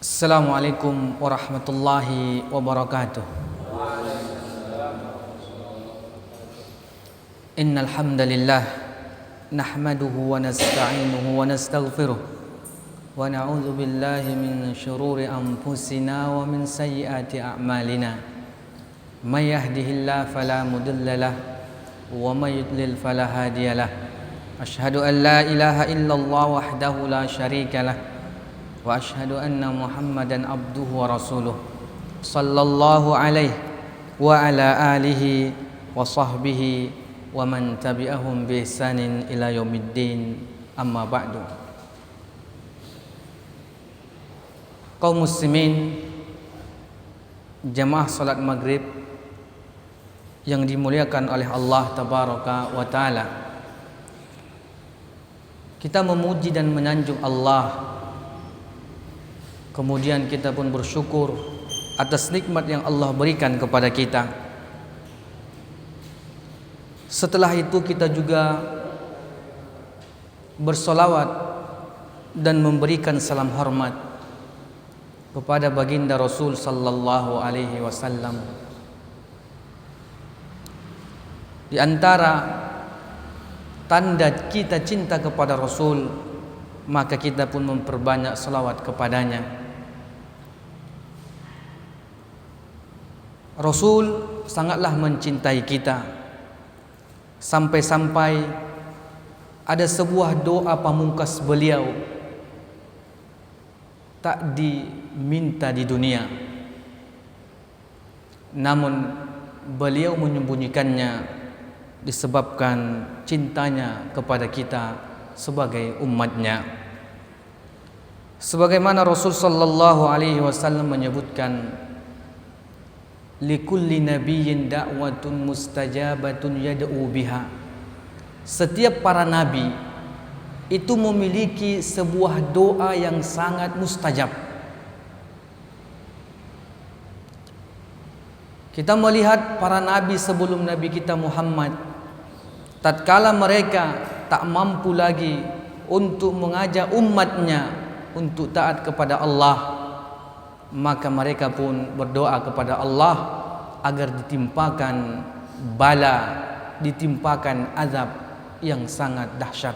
Assalamualaikum warahmatullahi wabarakatuh. Innal hamdalillah nahmaduhu wa nasta'inuhu wa nastaghfiruh wa na'udzu billahi min shururi anfusina wa min sayyiati a'malina. May yahdihillahu fala mudilla lahu wa may yudlil fala hadiya lahu. Asyhadu an la ilaha illallah wahdahu la syarika lahu wa asyhadu anna Muhammadan abduhu wa rasuluh sallallahu alaihi wa ala alihi wa sahbihi wa man tabi'ahum bi ihsanin ila yaumiddin, amma ba'du. Kaum muslimin, jamaah salat maghrib yang dimuliakan oleh Allah tabaraka wa taala, kita memuji dan menyanjung Allah. Kemudian kita pun bersyukur atas nikmat yang Allah berikan kepada kita. Setelah itu kita juga bersolawat dan memberikan salam hormat kepada baginda Rasul sallallahu alaihi wasallam. Di antara tanda kita cinta kepada Rasul, maka kita pun memperbanyak selawat kepadanya. Rasul sangatlah mencintai kita, sampai-sampai ada sebuah doa pamungkas beliau tak diminta di dunia, namun beliau menyembunyikannya disebabkan cintanya kepada kita sebagai umatnya. Sebagaimana Rasul sallallahu alaihi wasallam menyebutkan, likulli nabiyyin da'watun mustajabatun yad'u biha. Setiap para nabi itu memiliki sebuah doa yang sangat mustajab. Kita melihat para nabi sebelum nabi kita Muhammad, tatkala mereka tak mampu lagi untuk mengajak umatnya untuk taat kepada Allah, maka mereka pun berdoa kepada Allah agar ditimpakan bala, ditimpakan azab yang sangat dahsyat.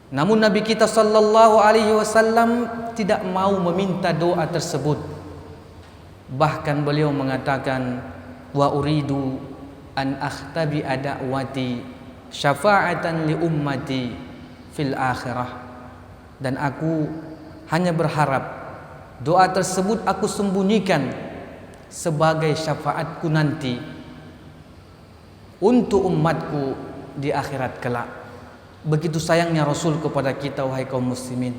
Namun Nabi kita sallallahu alaihi wasallam tidak mau meminta doa tersebut. Bahkan beliau mengatakan, wa uridu an akhtabi da'wati syafa'atan li ummati fil akhirah. Dan aku hanya berharap doa tersebut aku sembunyikan sebagai syafaatku nanti untuk umatku di akhirat kelak. Begitu sayangnya Rasul kepada kita, wahai kaum muslimin.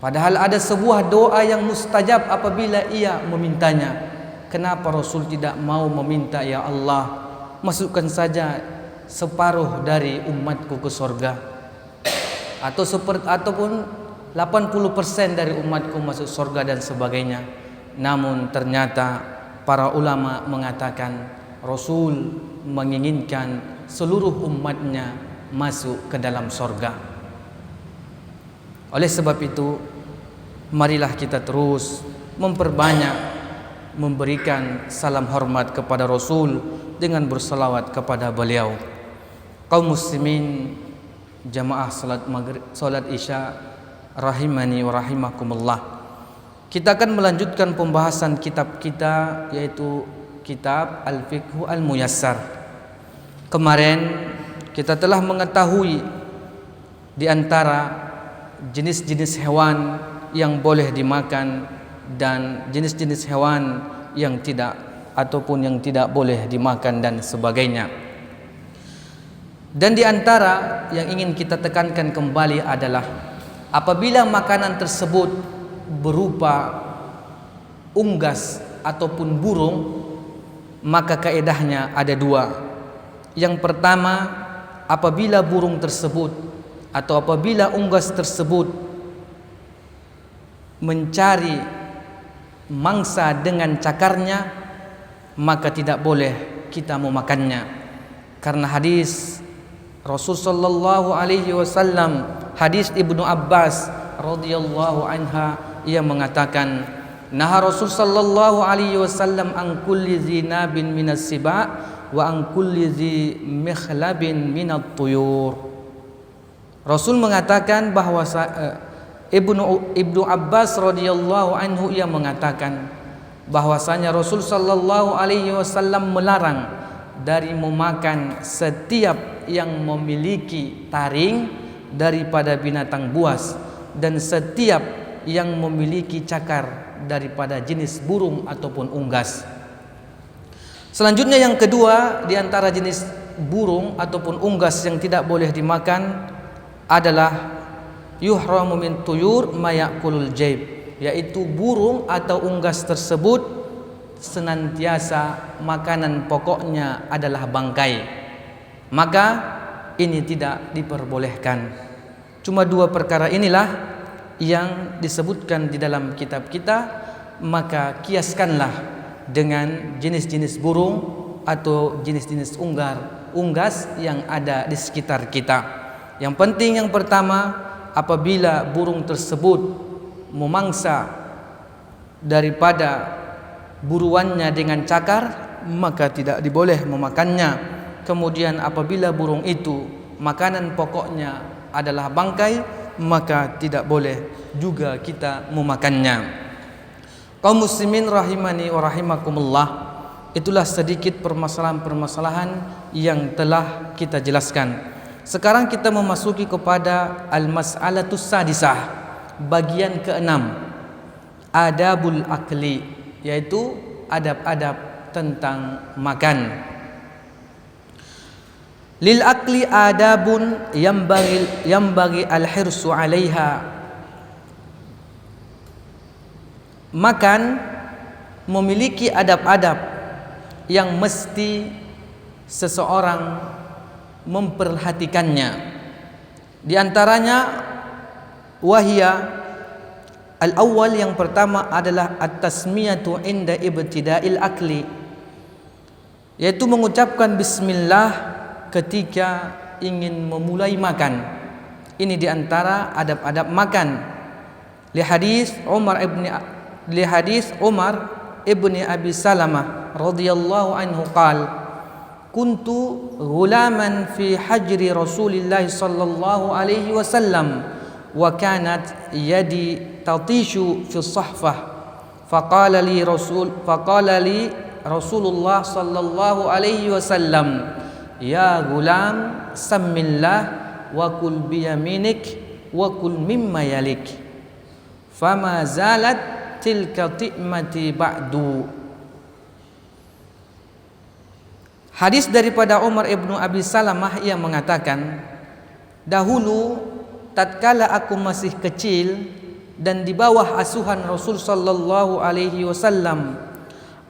Padahal ada sebuah doa yang mustajab apabila ia memintanya. Kenapa Rasul tidak mau meminta, ya Allah, masukkan saja separuh dari umatku ke surga, ataupun 80% dari umatku masuk surga dan sebagainya. Namun ternyata para ulama mengatakan Rasul menginginkan seluruh umatnya masuk ke dalam surga. Oleh sebab itu, marilah kita terus memperbanyak memberikan salam hormat kepada Rasul dengan bersalawat kepada beliau. Kaum muslimin, jamaah salat maghrib, salat isya rahimani wa rahimakumullah. Kita akan melanjutkan pembahasan kitab kita, yaitu kitab Al-Fiqhu Al-Muyassar. Kemarin kita telah mengetahui di antara jenis-jenis hewan yang boleh dimakan dan jenis-jenis hewan yang tidak ataupun yang tidak boleh dimakan dan sebagainya. Dan di antara yang ingin kita tekankan kembali adalah apabila makanan tersebut berupa unggas ataupun burung, maka kaedahnya ada dua. Yang pertama, apabila burung tersebut atau apabila unggas tersebut mencari mangsa dengan cakarnya, maka tidak boleh kita memakannya. Karena hadis Rasul sallallahu alaihi wasallam, hadis Ibnu Abbas radhiyallahu anha ia mengatakan, "Naha Rasul sallallahu alaihi wasallam an kulli zinabin minas siba wa an kulli zi mikhlabin minat tuyur." Rasul mengatakan bahwa Ibnu Abbas radhiyallahu anhu ia mengatakan bahwasanya Rasul sallallahu alaihi wasallam melarang dari memakan setiap yang memiliki taring daripada binatang buas dan setiap yang memiliki cakar daripada jenis burung ataupun unggas. Selanjutnya yang kedua di antara jenis burung ataupun unggas yang tidak boleh dimakan adalah yuhramu min tuyur ma ya'kulul jaib, yaitu burung atau unggas tersebut senantiasa makanan pokoknya adalah bangkai, maka ini tidak diperbolehkan. Cuma dua perkara inilah yang disebutkan di dalam kitab kita, maka kiaskanlah dengan jenis-jenis burung atau jenis-jenis unggas yang ada di sekitar kita. Yang penting yang pertama, apabila burung tersebut memangsa daripada buruannya dengan cakar, maka tidak diboleh memakannya. Kemudian apabila burung itu makanan pokoknya adalah bangkai, maka tidak boleh juga kita memakannya. Kaum muslimin rahimani wa rahimakumullah, itulah sedikit permasalahan-permasalahan yang telah kita jelaskan. Sekarang kita memasuki kepada al-mas'alatus sadisah, bagian keenam, adabul akli, yaitu adab-adab tentang makan. Lil akli adabun yambagi al-hirsu 'alaiha. Makan memiliki adab-adab yang mesti seseorang memperhatikannya. Di antaranya wahia al-awwal, yang pertama adalah at-tasmiyatu inda ibtida'il akli, yaitu mengucapkan bismillah ketika ingin memulai makan. Ini di antara adab-adab makan. Li hadis Umar ibni Abi Salamah radhiyallahu anhu qala, kuntu ghulaman fi hajri Rasulillah sallallahu alaihi wasallam wa kanat yadi tatishu fi sahfah, faqala li Rasulullah sallallahu alaihi wasallam, ya gulam sammillah wa kul biyaminik wa kul mimma yalik, fama zalat tilka ti'mati ba'du. Hadis daripada Umar ibnu Abi Salamah, ia mengatakan, dahulu tatkala aku masih kecil dan di bawah asuhan Rasul sallallahu alaihi wasallam,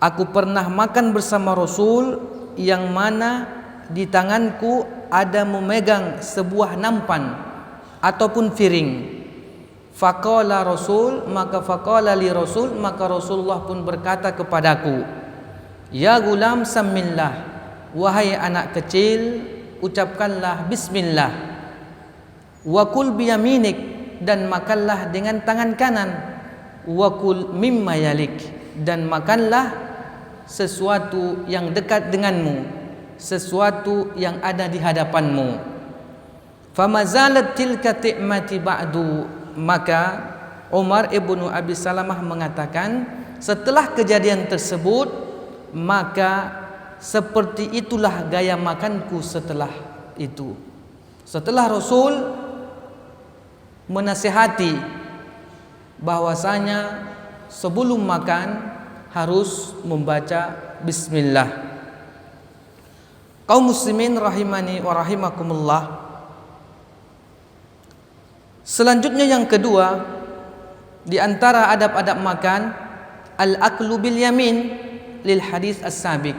aku pernah makan bersama Rasul yang mana di tanganku ada memegang sebuah nampan ataupun piring. Faqala Rasul, maka Rasulullah pun berkata kepadaku, ya gulam sammillah, wahai anak kecil, ucapkanlah bismillah. Wa kul biyaminik, dan makanlah dengan tangan kanan. Wa kul mimma yalik, dan makanlah sesuatu yang dekat denganmu, sesuatu yang ada di hadapanmu. Famazalat tilka ti'mati ba'du, maka Umar ibnu Abi Salamah mengatakan, setelah kejadian tersebut, maka seperti itulah gaya makanku setelah itu. Setelah Rasul menasihati bahwasanya sebelum makan harus membaca bismillah. Kaum muslimin rahimani wa rahimakumullah, selanjutnya yang kedua di antara adab-adab makan, al-aklu bil yamin lil hadis as-sabiq,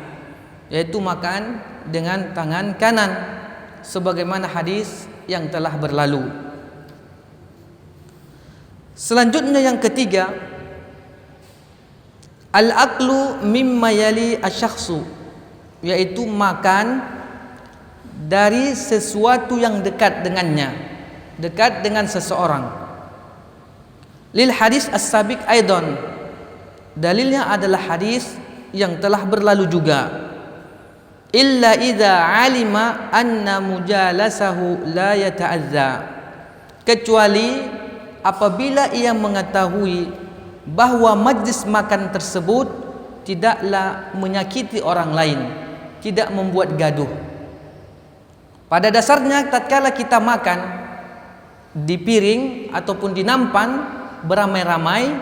yaitu makan dengan tangan kanan sebagaimana hadis yang telah berlalu. Selanjutnya yang ketiga, al-aklu mimma yali asyakhsu, yaitu makan dari sesuatu yang dekat dengannya, dekat dengan seseorang. Lil hadis as-sabiq aidan, dalilnya adalah hadis yang telah berlalu juga. Illa idza alima anna mujalasahu la yata'adza, kecuali apabila ia mengetahui bahwa majlis makan tersebut tidaklah menyakiti orang lain, tidak membuat gaduh. Pada dasarnya tatkala kita makan di piring ataupun di nampan beramai-ramai,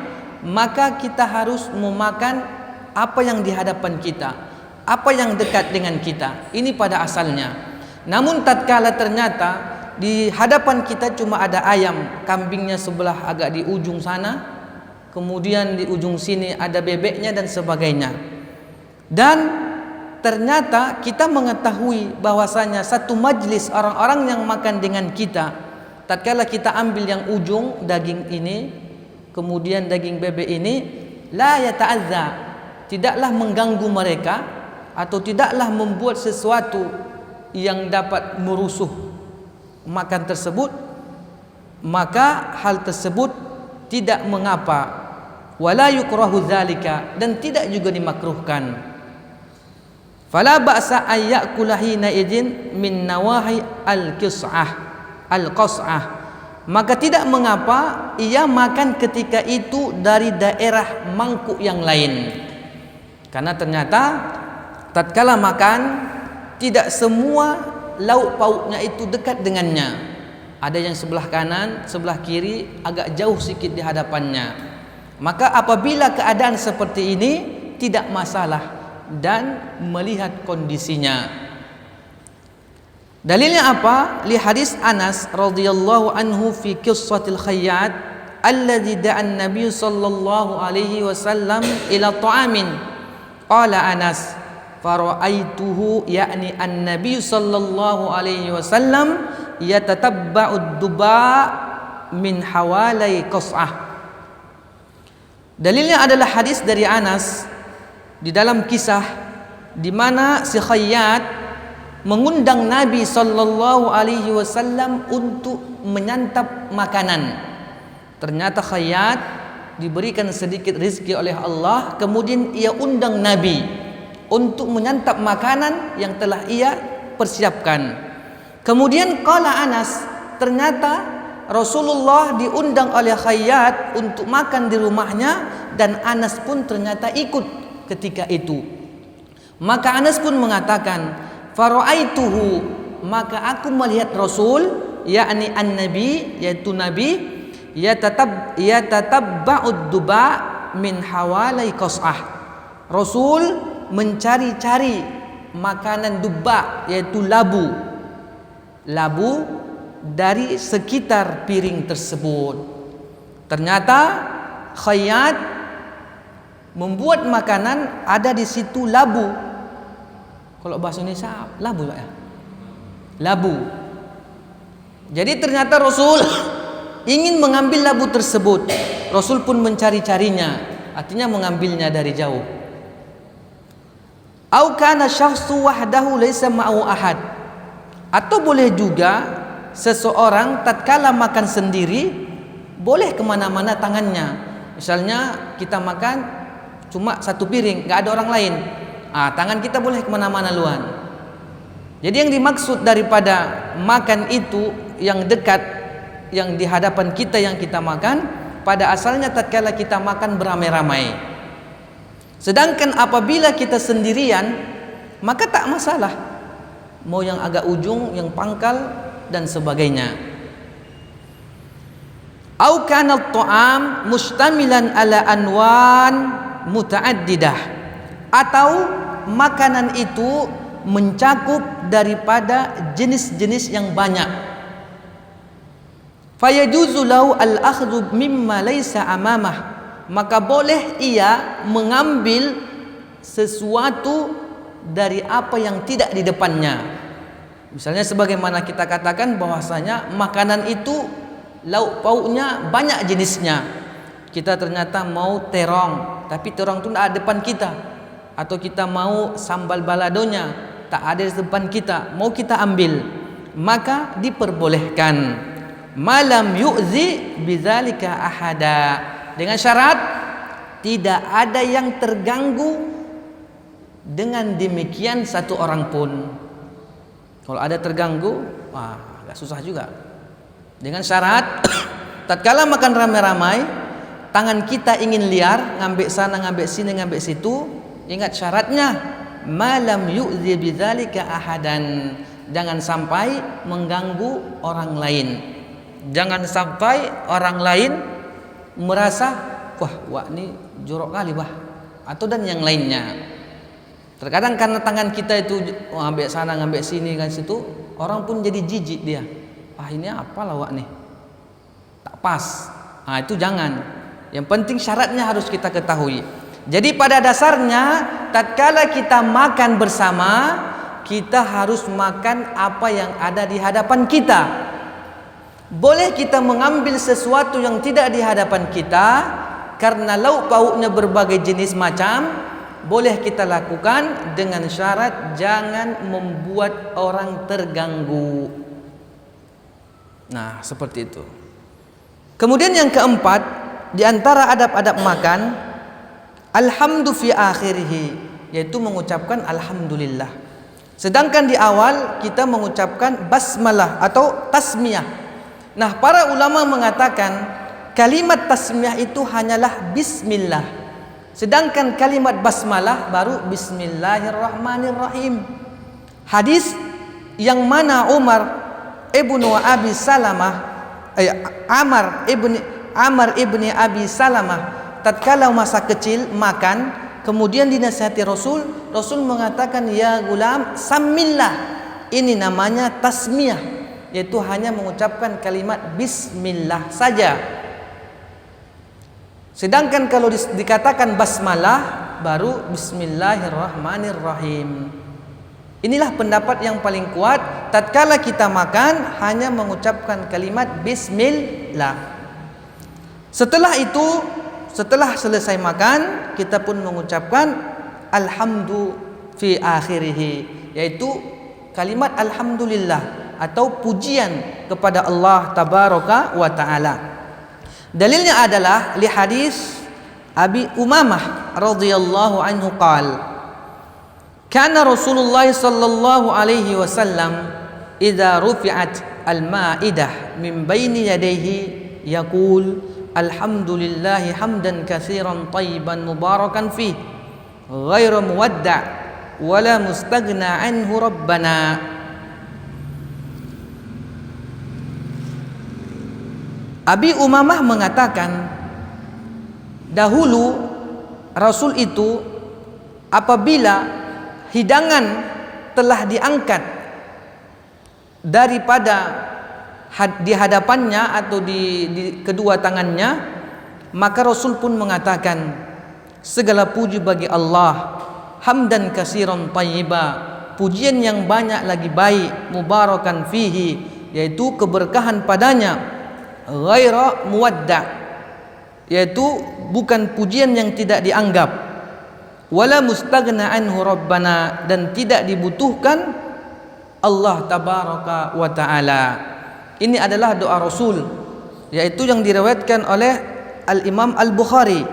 maka kita harus memakan apa yang di hadapan kita, apa yang dekat dengan kita. Ini pada asalnya. Namun tatkala ternyata di hadapan kita cuma ada ayam, kambingnya sebelah agak di ujung sana, kemudian di ujung sini ada bebeknya dan sebagainya, dan ternyata kita mengetahui bahwasanya satu majlis orang-orang yang makan dengan kita, tatkala kita ambil yang ujung daging ini, kemudian daging bebek ini, la yata'adza, tidaklah mengganggu mereka atau tidaklah membuat sesuatu yang dapat merusuh makan tersebut, maka hal tersebut tidak mengapa, wala yukrahu dzalika, dan tidak juga dimakruhkan. Fala ba'sa ay ya'kula hina idzin min nawahi al-qas'ah, maka tidak mengapa ia makan ketika itu dari daerah mangkuk yang lain. Karena ternyata tatkala makan tidak semua lauk pauknya itu dekat dengannya. Ada yang sebelah kanan, sebelah kiri, agak jauh sedikit di hadapannya. Maka apabila keadaan seperti ini tidak masalah dan melihat kondisinya. Dalilnya apa? Li hadis Anas radhiyallahu anhu fi qissatil khayyat alladhi da'a an-nabiy sallallahu alaihi wasallam ila ta'amin. Qala Anas fara'aituhu, yakni an-nabiy sallallahu alaihi wasallam yatatabba'ud duba' min hawalai qas'ah. Dalilnya adalah hadis dari Anas di dalam kisah di mana si Khayyat mengundang Nabi sallallahu alaihi wasallam untuk menyantap makanan. Ternyata Khayyat diberikan sedikit rezeki oleh Allah, kemudian ia undang Nabi untuk menyantap makanan yang telah ia persiapkan. Kemudian qala Anas, ternyata Rasulullah diundang oleh Khayyat untuk makan di rumahnya, dan Anas pun ternyata ikut ketika itu. Maka Anas pun mengatakan, fara'aituhu, maka aku melihat Rasul, yakni an-nabi, yaitu Nabi, yatatabba'ud duba min hawalai qas'ah. Rasul mencari-cari makanan duba, yaitu labu dari sekitar piring tersebut. Ternyata Khayyat membuat makanan, ada di situ labu. Kalau bahasa Indonesia labu Pak ya? Labu. Jadi ternyata Rasul ingin mengambil labu tersebut. Rasul pun mencari-carinya, artinya mengambilnya dari jauh. Au kana syakhsu wahdahu laisa ma'u ahad. Atau boleh juga seseorang tatkala makan sendiri boleh kemana-mana tangannya. Misalnya kita makan cuma satu piring, nggak ada orang lain, tangan kita boleh kemana-mana luan. Jadi yang dimaksud daripada makan itu yang dekat, yang di hadapan kita yang kita makan, pada asalnya tatkala kita makan beramai-ramai. Sedangkan apabila kita sendirian, maka tak masalah, mau yang agak ujung, yang pangkal dan sebagainya. Au kana at-ta'am mustamilan ala anwan mutaaddidah, atau makanan itu mencakup daripada jenis-jenis yang banyak. Fayajuzu lahu al-akhdhu mimma laysa amamah, maka boleh ia mengambil sesuatu dari apa yang tidak di depannya. Misalnya sebagaimana kita katakan bahwasanya makanan itu lauk pauknya banyak jenisnya. Kita ternyata mau terong, tapi terong itu tidak ada depan kita. Atau kita mau sambal baladonya, tak ada di depan kita, mau kita ambil, maka diperbolehkan. malam yu'zi bidzalika ahada, dengan syarat tidak ada yang terganggu dengan demikian satu orang pun. Kalau ada terganggu, wah agak susah juga. Dengan syarat tatkala makan ramai-ramai, tangan kita ingin liar, ngambil sana, ngambil sini, ngambil situ, ingat syaratnya malam yu'zi bidzalika ahadan, jangan sampai mengganggu orang lain. Jangan sampai orang lain merasa, wah ini jorok kali wah, atau dan yang lainnya. Terkadang karena tangan kita itu ngambil sana, ngambil sini, kan situ, orang pun jadi jijik dia. Wah ini apa lawak nih, tak pas. Nah itu jangan. Yang penting syaratnya harus kita ketahui. Jadi pada dasarnya tatkala kita makan bersama, kita harus makan apa yang ada di hadapan kita. Boleh kita mengambil sesuatu yang tidak di hadapan kita, karena lauk pauknya berbagai jenis macam, boleh kita lakukan dengan syarat jangan membuat orang terganggu. Nah, seperti itu. Kemudian yang keempat, di antara adab-adab makan, alhamdu fi akhirih, yaitu mengucapkan alhamdulillah. Sedangkan di awal kita mengucapkan basmalah atau tasmiyah. Nah, para ulama mengatakan kalimat tasmiyah itu hanyalah bismillah. Sedangkan kalimat basmalah baru bismillahirrahmanirrahim. Hadis yang mana Amr ibni Abi Salamah tatkala masa kecil makan, kemudian dinasihati Rasul mengatakan, ya gulam samillah, ini namanya tasmiyah, yaitu hanya mengucapkan kalimat bismillah saja. Sedangkan kalau dikatakan basmalah baru bismillahirrahmanirrahim. Inilah pendapat yang paling kuat, tatkala kita makan hanya mengucapkan kalimat bismillah. Setelah itu, setelah selesai makan, kita pun mengucapkan alhamdu fi akhirih, yaitu kalimat alhamdulillah atau pujian kepada Allah tabaraka wa taala. Dalilnya adalah li hadis Abi Umamah radhiyallahu anhu qala, kana Rasulullah sallallahu alaihi wasallam idza rufi'at al-ma'idah min baini yadayhi yaqul alhamdulillahi hamdan katsiran tayyiban mubarakan fih ghairu muwadda' wala mustaghna anhu rabbana. Abi Umamah mengatakan, dahulu Rasul itu apabila hidangan telah diangkat daripada di hadapannya atau di kedua tangannya, maka Rasul pun mengatakan, segala puji bagi Allah, hamdan katsiran thayyiba, pujian yang banyak lagi baik, mubarakan fihi, yaitu keberkahan padanya, ghaira muwadda', yaitu bukan pujian yang tidak dianggap, wala mustaghna anhu rabbana, dan tidak dibutuhkan Allah tabaraka wa taala. Ini adalah doa Rasul, yaitu yang diriwayatkan oleh Al-Imam Al-Bukhari.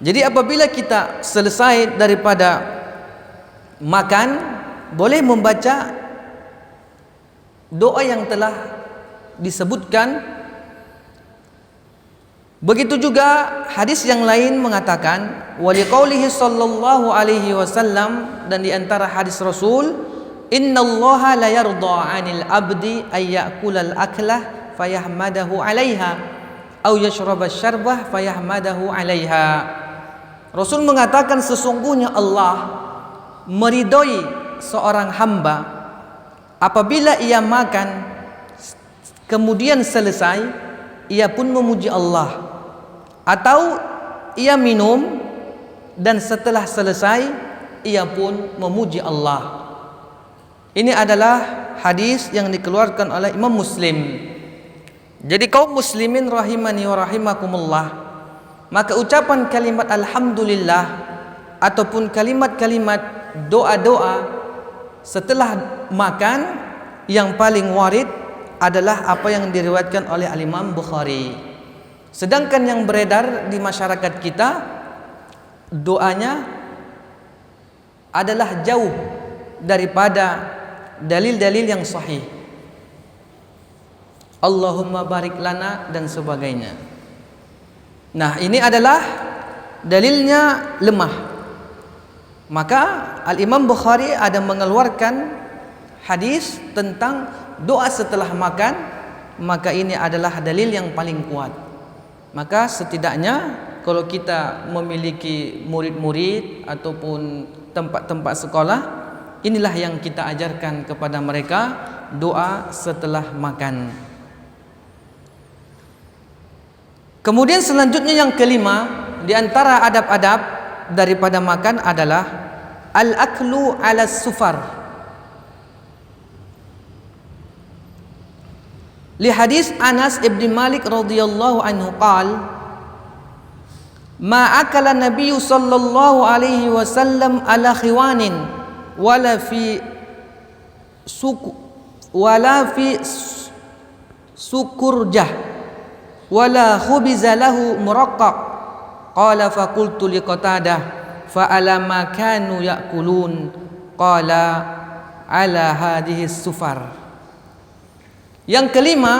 Jadi apabila kita selesai daripada makan, boleh membaca doa yang telah disebutkan. Begitu juga hadis yang lain mengatakan, waliqaulihi sallallahu alaihi wasallam, dan di antara hadis Rasul, innallaha la yarda 'anil abdi ay ya'kulal aklah fayahmadahu 'alaiha aw yashraba syarbah fayahmadahu 'alaiha. Rasul mengatakan, sesungguhnya Allah meridhoi seorang hamba apabila ia makan kemudian selesai ia pun memuji Allah, atau ia minum dan setelah selesai ia pun memuji Allah. Ini adalah hadis yang dikeluarkan oleh Imam Muslim. Jadi kaum muslimin rahimani wa rahimakumullah, maka ucapan kalimat alhamdulillah ataupun kalimat-kalimat doa-doa setelah makan yang paling warid adalah apa yang diriwayatkan oleh Al-Imam Bukhari. Sedangkan yang beredar di masyarakat kita, doanya adalah jauh daripada dalil-dalil yang sahih. Allahumma barik lana dan sebagainya. Nah, ini adalah dalilnya lemah. Maka Al-Imam Bukhari ada mengeluarkan hadis tentang doa setelah makan, maka ini adalah dalil yang paling kuat. Maka setidaknya kalau kita memiliki murid-murid ataupun tempat-tempat sekolah, inilah yang kita ajarkan kepada mereka, doa setelah makan. Kemudian selanjutnya yang kelima, di antara adab-adab daripada makan adalah al-aklu ala sufar. Li hadis Anas ibn Malik radhiyallahu anhu qala ma akala Nabi sallallahu alaihi wasallam ala khiwanin wala fi sukurjah wala khubiza lahu muraqqaq. Qala fa qultu li Qatadah fa ala ma kanu ya'kulun qala ala hadhihi sufar. Yang kelima,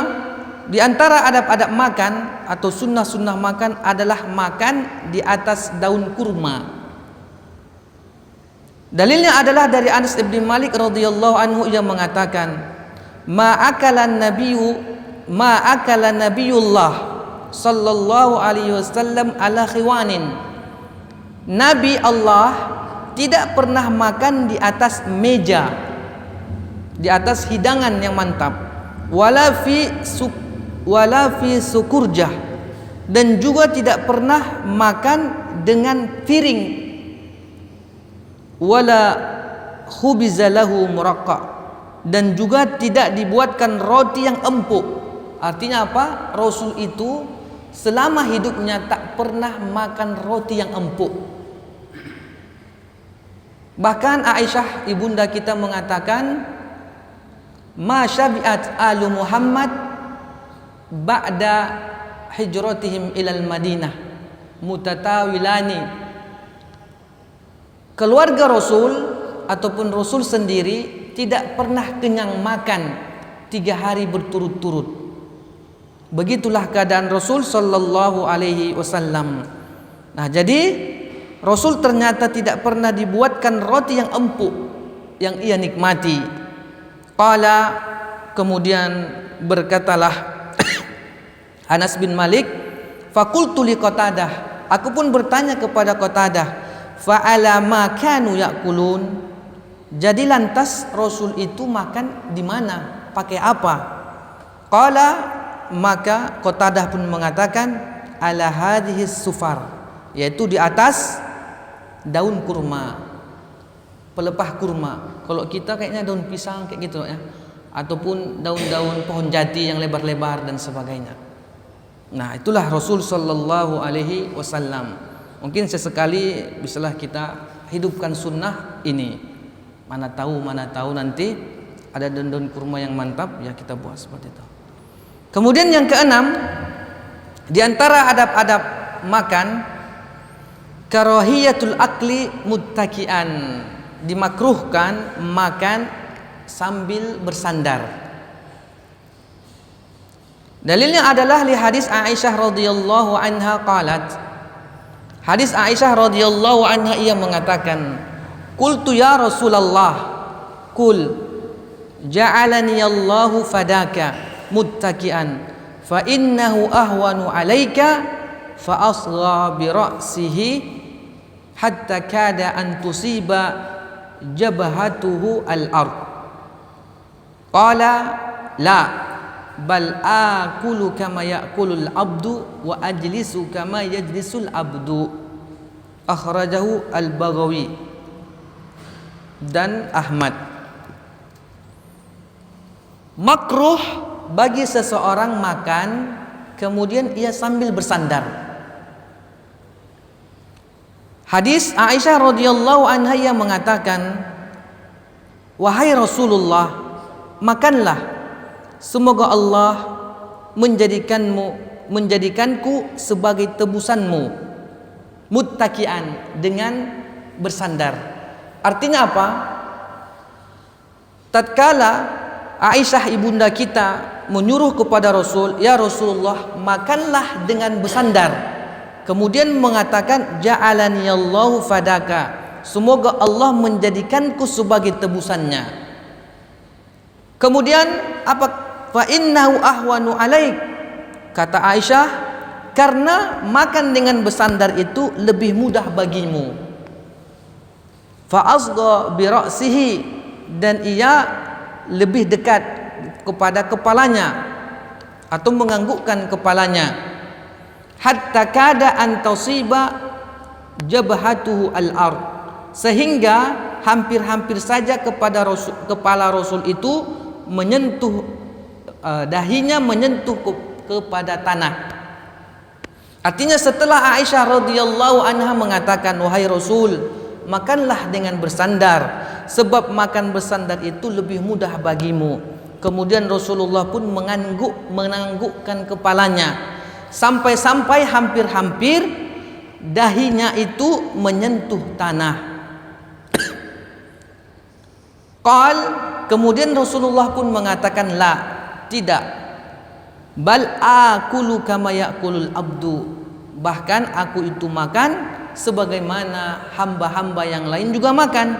di antara adab-adab makan atau sunnah-sunnah makan adalah makan di atas daun kurma. Dalilnya adalah dari Anas bin Malik radhiyallahu anhu yang mengatakan, ma akala Nabiyullah sallallahu alaihi wasallam ala khiwanin. Nabi Allah tidak pernah makan di atas meja, di atas hidangan yang mantap. Wala fi sukurjah, dan juga tidak pernah makan dengan piring. Wala khubiza lahu muraqqaq, dan juga tidak dibuatkan roti yang empuk. Artinya apa? Rasul itu selama hidupnya tak pernah makan roti yang empuk. Bahkan Aisyah ibunda kita mengatakan, ma syabi'at alu Muhammad ba'da hijratihim ilal Madinah mutatawilani. Keluarga Rasul ataupun Rasul sendiri tidak pernah kenyang makan 3 hari berturut-turut. Begitulah keadaan Rasul sallallahu alaihi wasallam. Nah, jadi Rasul ternyata tidak pernah dibuatkan roti yang empuk yang ia nikmati. Qala, kemudian berkatalah Anas bin Malik, faqultu li Qatadah, aku pun bertanya kepada Qatadah, fa ala ma kanu ya'kulun. Jadi lantas Rasul itu makan di mana? Pakai apa? Qala, maka Qatadah pun mengatakan, ala hadhihi sufar, yaitu di atas daun kurma. Pelepah kurma. Kalau kita kayaknya daun pisang kayak gitu ya, ataupun daun-daun pohon jati yang lebar-lebar dan sebagainya. Nah, itulah Rasul sallallahu alaihi wasallam. Mungkin sesekali bisalah kita hidupkan sunnah ini. Mana tahu nanti ada daun-daun kurma yang mantap, ya kita buat seperti itu. Kemudian yang keenam, di antara adab-adab makan, karahiyatul akli muttaki'an, dimakruhkan makan sambil bersandar. Dalilnya adalah li hadis Aisyah radhiyallahu anha qalat. Hadis Aisyah radhiyallahu anha ia mengatakan, qultu ya Rasulullah, qul ja'alani Allahu fadaka muttaki'an fa innahu ahwanu alayka fa asgha bi ra'sihi hatta kada an tusiba jabhatuhu al-ard. Qala la bal akulu kama ya'kulul abdu wa ajlisu kama yajlisul abdu. Akhrajahu al-Baghawi dan Ahmad. Makruh bagi seseorang makan kemudian ia sambil bersandar. Hadis Aisyah radhiyallahu anha yang mengatakan, wahai Rasulullah, makanlah, semoga Allah menjadikanku sebagai tebusanmu, muttaki'an, dengan bersandar. Artinya apa? Tatkala Aisyah ibunda kita menyuruh kepada Rasul, ya Rasulullah, makanlah dengan bersandar. Kemudian mengatakan, ja'alani Allahu fadaka, semoga Allah menjadikanku sebagai tebusannya. Kemudian apa? Fa innahu ahwanu alaik, kata Aisyah, karena makan dengan bersandar itu lebih mudah bagimu. Fa asgha bi ra'sihi, dan ia lebih dekat kepada kepalanya atau menganggukkan kepalanya. Hatta kada an tasiba jabhatuhu al-ard, sehingga hampir-hampir saja kepala Rasul itu menyentuh dahinya menyentuh kepada tanah. Artinya setelah Aisyah radhiyallahu anha mengatakan, wahai Rasul, makanlah dengan bersandar, sebab makan bersandar itu lebih mudah bagimu. Kemudian Rasulullah pun menganggukkan kepalanya sampai-sampai hampir-hampir dahinya itu menyentuh tanah. Kemudian Rasulullah pun mengatakan, la, tidak, bal akulu kama yakulul abdu, bahkan aku itu makan sebagaimana hamba-hamba yang lain juga makan.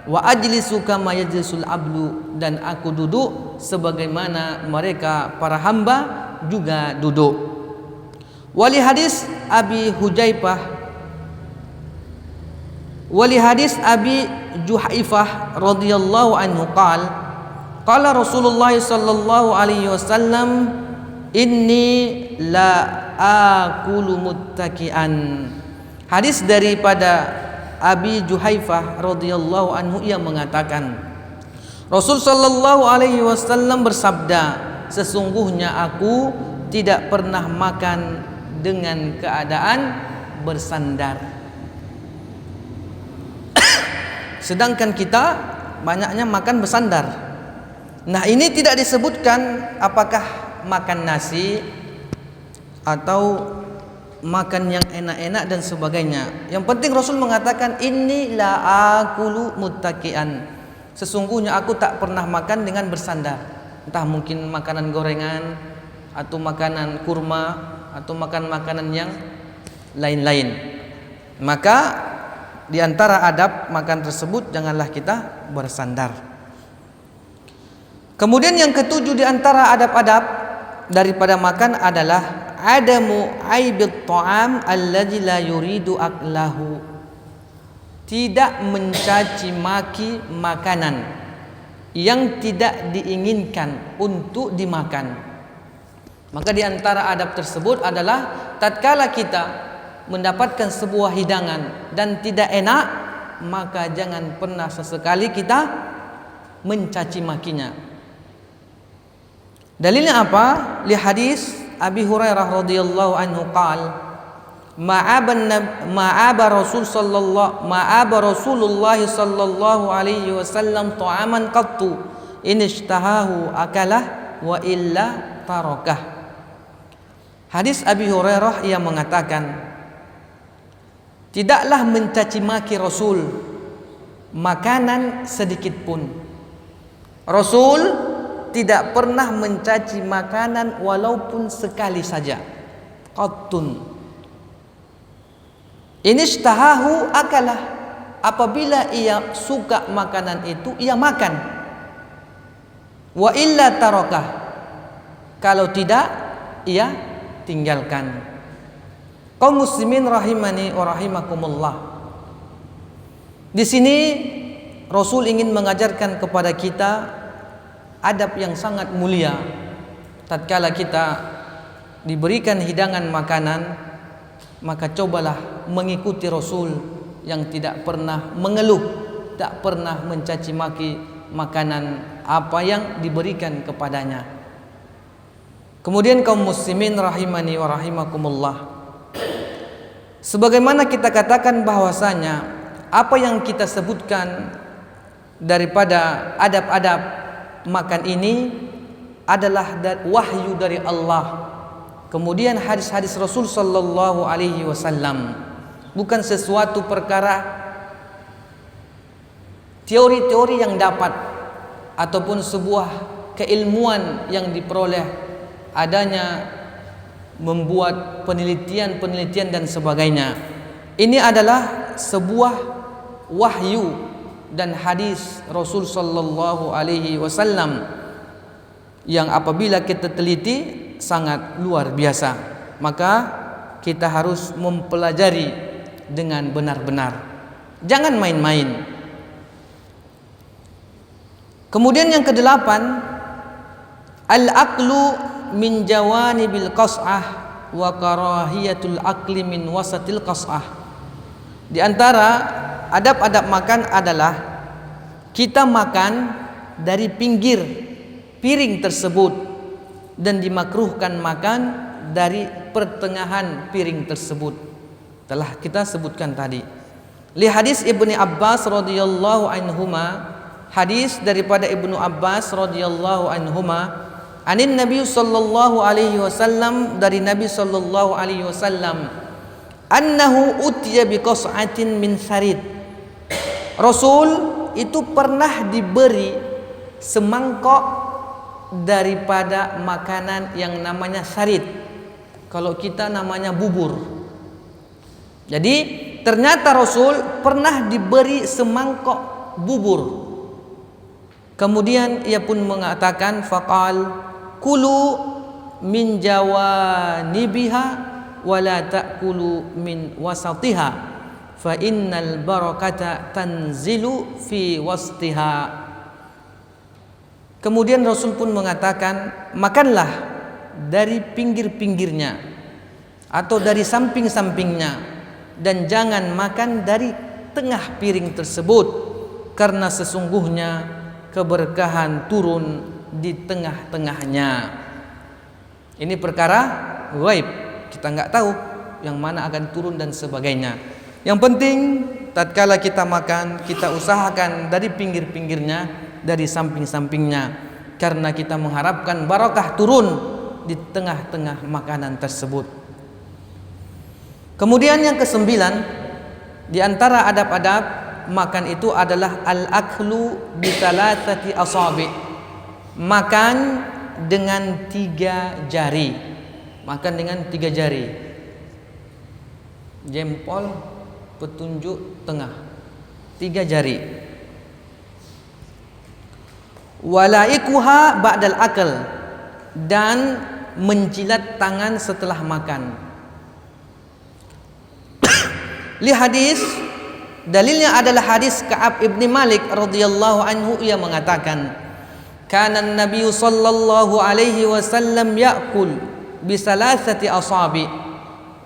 Wa ajlisu kama yajlisul abdu, dan aku duduk sebagaimana mereka para hamba juga duduk. Wali hadis Abi Juhaifah radhiyallahu anhu qala Rasulullah sallallahu alaihi wasallam, inni la akulu muttaki'an. Hadis daripada Abi Juhaifah radhiyallahu anhu, ia mengatakan, Rasul sallallahu alaihi wasallam bersabda, sesungguhnya aku tidak pernah makan dengan keadaan bersandar. Sedangkan kita banyaknya makan bersandar. Nah, ini tidak disebutkan apakah makan nasi atau makan yang enak-enak dan sebagainya. Yang penting Rasul mengatakan, inni la akulu muttaki'an, sesungguhnya aku tak pernah makan dengan bersandar. Entah mungkin makanan gorengan atau makanan kurma atau makan makanan yang lain-lain. Maka di antara adab makan tersebut, janganlah kita bersandar. Kemudian yang ketujuh di antara adab-adab daripada makan adalah adamu aibit ta'am alladzi la yuridu aklahu, tidak mencaci maki makanan yang tidak diinginkan untuk dimakan. Maka di antara adab tersebut adalah tatkala kita mendapatkan sebuah hidangan dan tidak enak, maka jangan pernah sesekali kita mencaci makinya. Dalilnya apa? Li hadis Abi Hurairah radhiyallahu anhu ma'aba Rasulullah sallallahu alaihi wasallam ta'aman qattu in ishtahahu akalah wa illa tarakah. Hadis Abi Hurairah, ia mengatakan, tidaklah mencaci maki Rasul makanan sedikit pun. Rasul tidak pernah mencaci makanan walaupun sekali saja. Qattun. Inishtahahu akalah, apabila ia suka makanan itu, ia makan. Wa illa tarakah, kalau tidak, ia tinggalkan. Kaum muslimin rahimani wa rahimakumullah. Di sini Rasul ingin mengajarkan kepada kita adab yang sangat mulia. Tatkala kita diberikan hidangan makanan, maka cobalah mengikuti Rasul yang tidak pernah mengeluh, tak pernah mencaci maki makanan apa yang diberikan kepadanya. Kemudian kaum muslimin rahimani wa rahimakumullah, sebagaimana kita katakan bahwasanya apa yang kita sebutkan daripada adab-adab makan ini adalah wahyu dari Allah. Kemudian hadis-hadis Rasul sallallahu alaihi wasallam, bukan sesuatu perkara teori-teori yang dapat ataupun sebuah keilmuan yang diperoleh adanya membuat penelitian-penelitian dan sebagainya. Ini adalah sebuah wahyu dan hadis Rasul sallallahu alaihi wasallam yang apabila kita teliti sangat luar biasa. Maka kita harus mempelajari dengan benar-benar. Jangan main-main. Kemudian yang kedelapan, al-aqlu min jawanibil qas'ah wa karahiyatul aqli min wasatil qas'ah. Di antara adab-adab makan adalah kita makan dari pinggir piring tersebut dan dimakruhkan makan dari pertengahan piring tersebut. Telah kita sebutkan tadi. Li hadis Ibnu Abbas radhiyallahu anhuma, hadis daripada Ibnu Abbas radhiyallahu anhuma, anin Nabi sallallahu alaihi wasallam, dari Nabi sallallahu alaihi wasallam, annahu utiya biqas'atin min sarid. Rasul itu pernah diberi semangkok daripada makanan yang namanya sarid. Kalau kita namanya bubur. Jadi ternyata Rasul pernah diberi semangkok bubur. Kemudian ia pun mengatakan, faqal kulu min jawanibiha wa la ta'kulu min wasatiha fa innal barakata tanzilu fi wastiha. Kemudian Rasul pun mengatakan, makanlah dari pinggir-pinggirnya atau dari samping-sampingnya, dan jangan makan dari tengah piring tersebut, karena sesungguhnya keberkahan turun di tengah-tengahnya. Ini perkara gaib, kita nggak tahu yang mana akan turun dan sebagainya. Yang penting tatkala kita makan, kita usahakan dari pinggir-pinggirnya, dari samping-sampingnya, karena kita mengharapkan barakah turun di tengah-tengah makanan tersebut. Kemudian yang kesembilan, di antara adab-adab makan itu adalah al-aklu bi thalathati asabi, makan dengan 3 jari. Makan dengan 3 jari, jempol, petunjuk tengah, 3 jari. Walaikuha ba'dal akal, dan menjilat tangan setelah makan. Li hadis, dalilnya adalah hadis Ka'ab ibn Malik radhiyallahu anhu, ia mengatakan, kana Nabi sallallahu alaihi wasallam ya'kul bi salasati asabi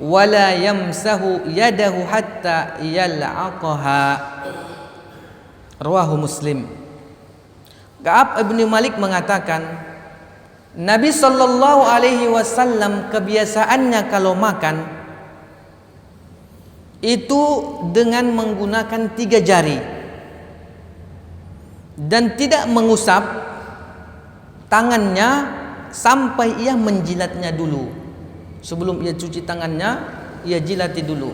wa la yamsahu yadahu hatta yal'aqaha. Rawahu Muslim. Ka'ab ibn Malik mengatakan, Nabi sallallahu alaihi wasallam kebiasaannya kalau makan itu dengan menggunakan 3 jari dan tidak mengusap tangannya sampai ia menjilatnya dulu. Sebelum ia cuci tangannya, ia jilati dulu.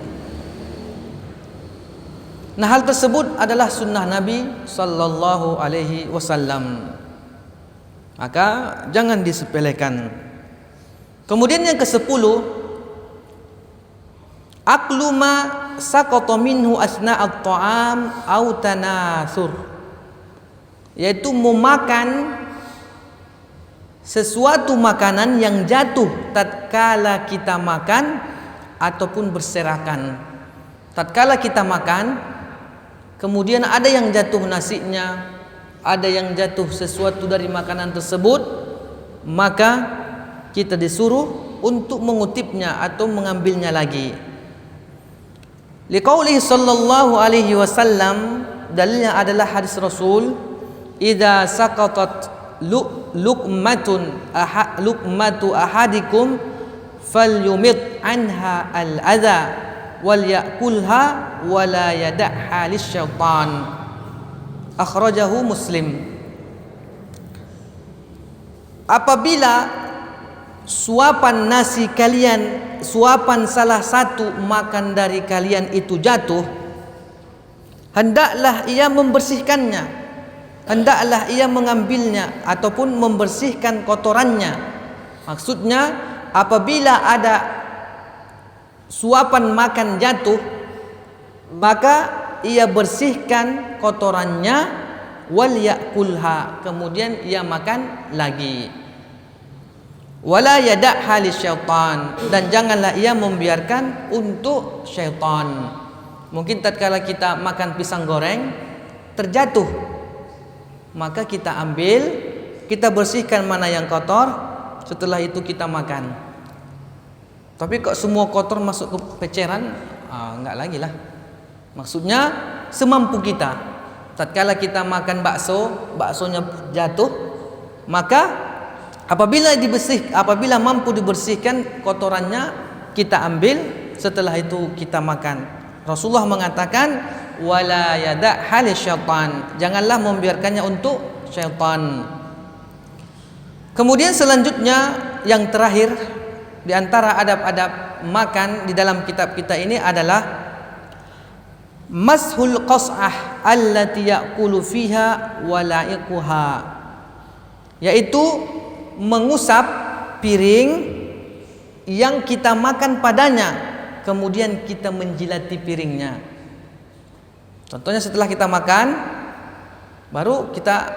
Nah, hal tersebut adalah sunnah Nabi sallallahu alaihi wasallam. Maka jangan disepelekan. Kemudian yang ke-10, aklu ma saqata minhu asna'at ta'am au tanathur, yaitu memakan sesuatu makanan yang jatuh tatkala kita makan ataupun berserakan. Tatkala kita makan, kemudian ada yang jatuh nasinya, ada yang jatuh sesuatu dari makanan tersebut, maka kita disuruh untuk mengutipnya atau mengambilnya lagi. Liqaulihi sallallahu alaihi wasallam, dalilnya adalah hadis Rasul, idza saqatat luqmatu ahadikum falyumit anha al-adha wal yakulha wa la yad'ha lisyaitan. Akhrajahu Muslim. apabila suapan nasi kalian, suapan salah satu makan dari kalian itu jatuh, hendaklah ia membersihkannya, hendaklah ia mengambilnya ataupun membersihkan kotorannya. Maksudnya apabila ada suapan makan jatuh, maka ia bersihkan kotorannya, wal yakulha, kemudian ia makan lagi. Wala yada'ha lisyaitan, dan janganlah ia membiarkan untuk syaitan. Mungkin tatkala kita makan pisang goreng terjatuh, maka kita ambil, kita bersihkan mana yang kotor, setelah itu kita makan. Tapi kok semua kotor masuk ke peceran, enggak lagi lah. Maksudnya semampu kita. Tatkala kita makan baksonya jatuh, maka apabila mampu dibersihkan kotorannya, kita ambil, setelah itu kita makan. Rasulullah mengatakan wala yada'ha lisyaitan, janganlah membiarkannya untuk syaitan. Kemudian selanjutnya yang terakhir di antara adab-adab makan di dalam kitab kita ini adalah mashul qas'ah allati ya'kulu fiha wa la'iquha, yaitu mengusap piring yang kita makan padanya, kemudian kita menjilati piringnya. Contohnya setelah kita makan, baru kita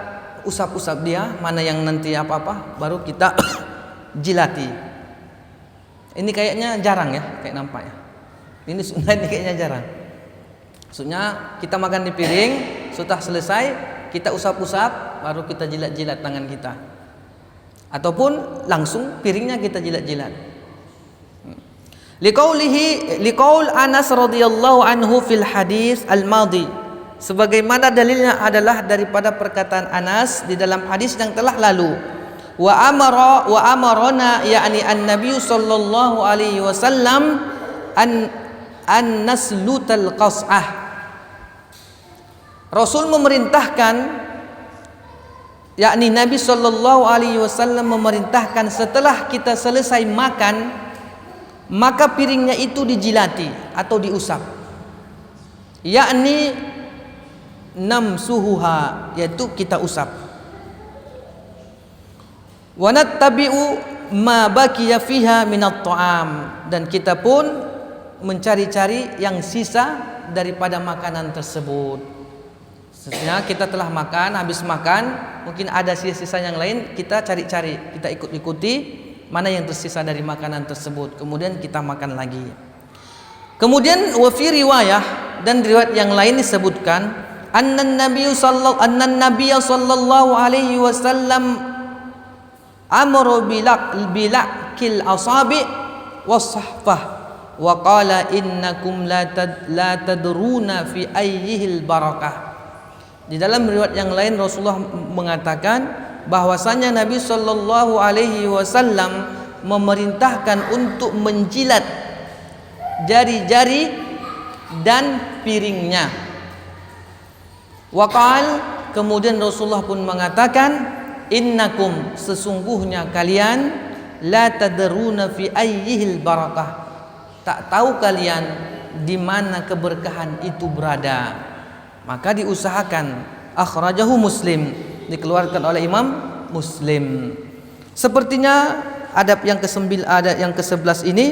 usap-usap dia, mana yang nanti apa-apa, baru kita jilati. Ini kayaknya jarang ya, kayak nampaknya. Ini sunnah, ini kayaknya jarang. Maksudnya kita makan di piring, sudah selesai kita usap-usap, baru kita jilat-jilat tangan kita, ataupun langsung piringnya kita jilat-jilat. Liqaul Anas radhiyallahu anhu fil hadis al-madhi, sebagaimana dalilnya adalah daripada perkataan Anas di dalam hadis yang telah lalu. Wa amarona, yakni an-nabiy sallallahu alaihi wasallam an naslutal qas'ah. Rasul memerintahkan, yakni Nabi sallallahu alaihi wasallam memerintahkan setelah kita selesai makan, maka piringnya itu dijilati atau diusap, yakni namsuhuha, yaitu kita usap. Wa nattabi'u ma baqiya fiha minat ta'am, dan kita pun mencari-cari yang sisa daripada makanan tersebut. Sebenarnya kita telah makan, habis makan, mungkin ada sisa-sisa yang lain, kita cari-cari, kita ikuti mana yang tersisa dari makanan tersebut, kemudian kita makan lagi. Kemudian wa fi riwayah, dan riwayat yang lain disebutkan, annan nabiyyu sallallahu alaihi wasallam amara bilakil asabi was-sahfah wa qala innakum la tadruna fi ayyihil barakah. Di dalam riwayat yang lain Rasulullah mengatakan bahwasanya Nabi sallallahu alaihi wasallam memerintahkan untuk menjilat jari-jari dan piringnya. Waqal, kemudian Rasulullah pun mengatakan, innakum, sesungguhnya kalian, la tadruna fi ayyihil barakah, tak tahu kalian di mana keberkahan itu berada. Maka diusahakan. Akhrajahu Muslim, dikeluarkan oleh Imam Muslim. Sepertinya adab yang ke-11 ini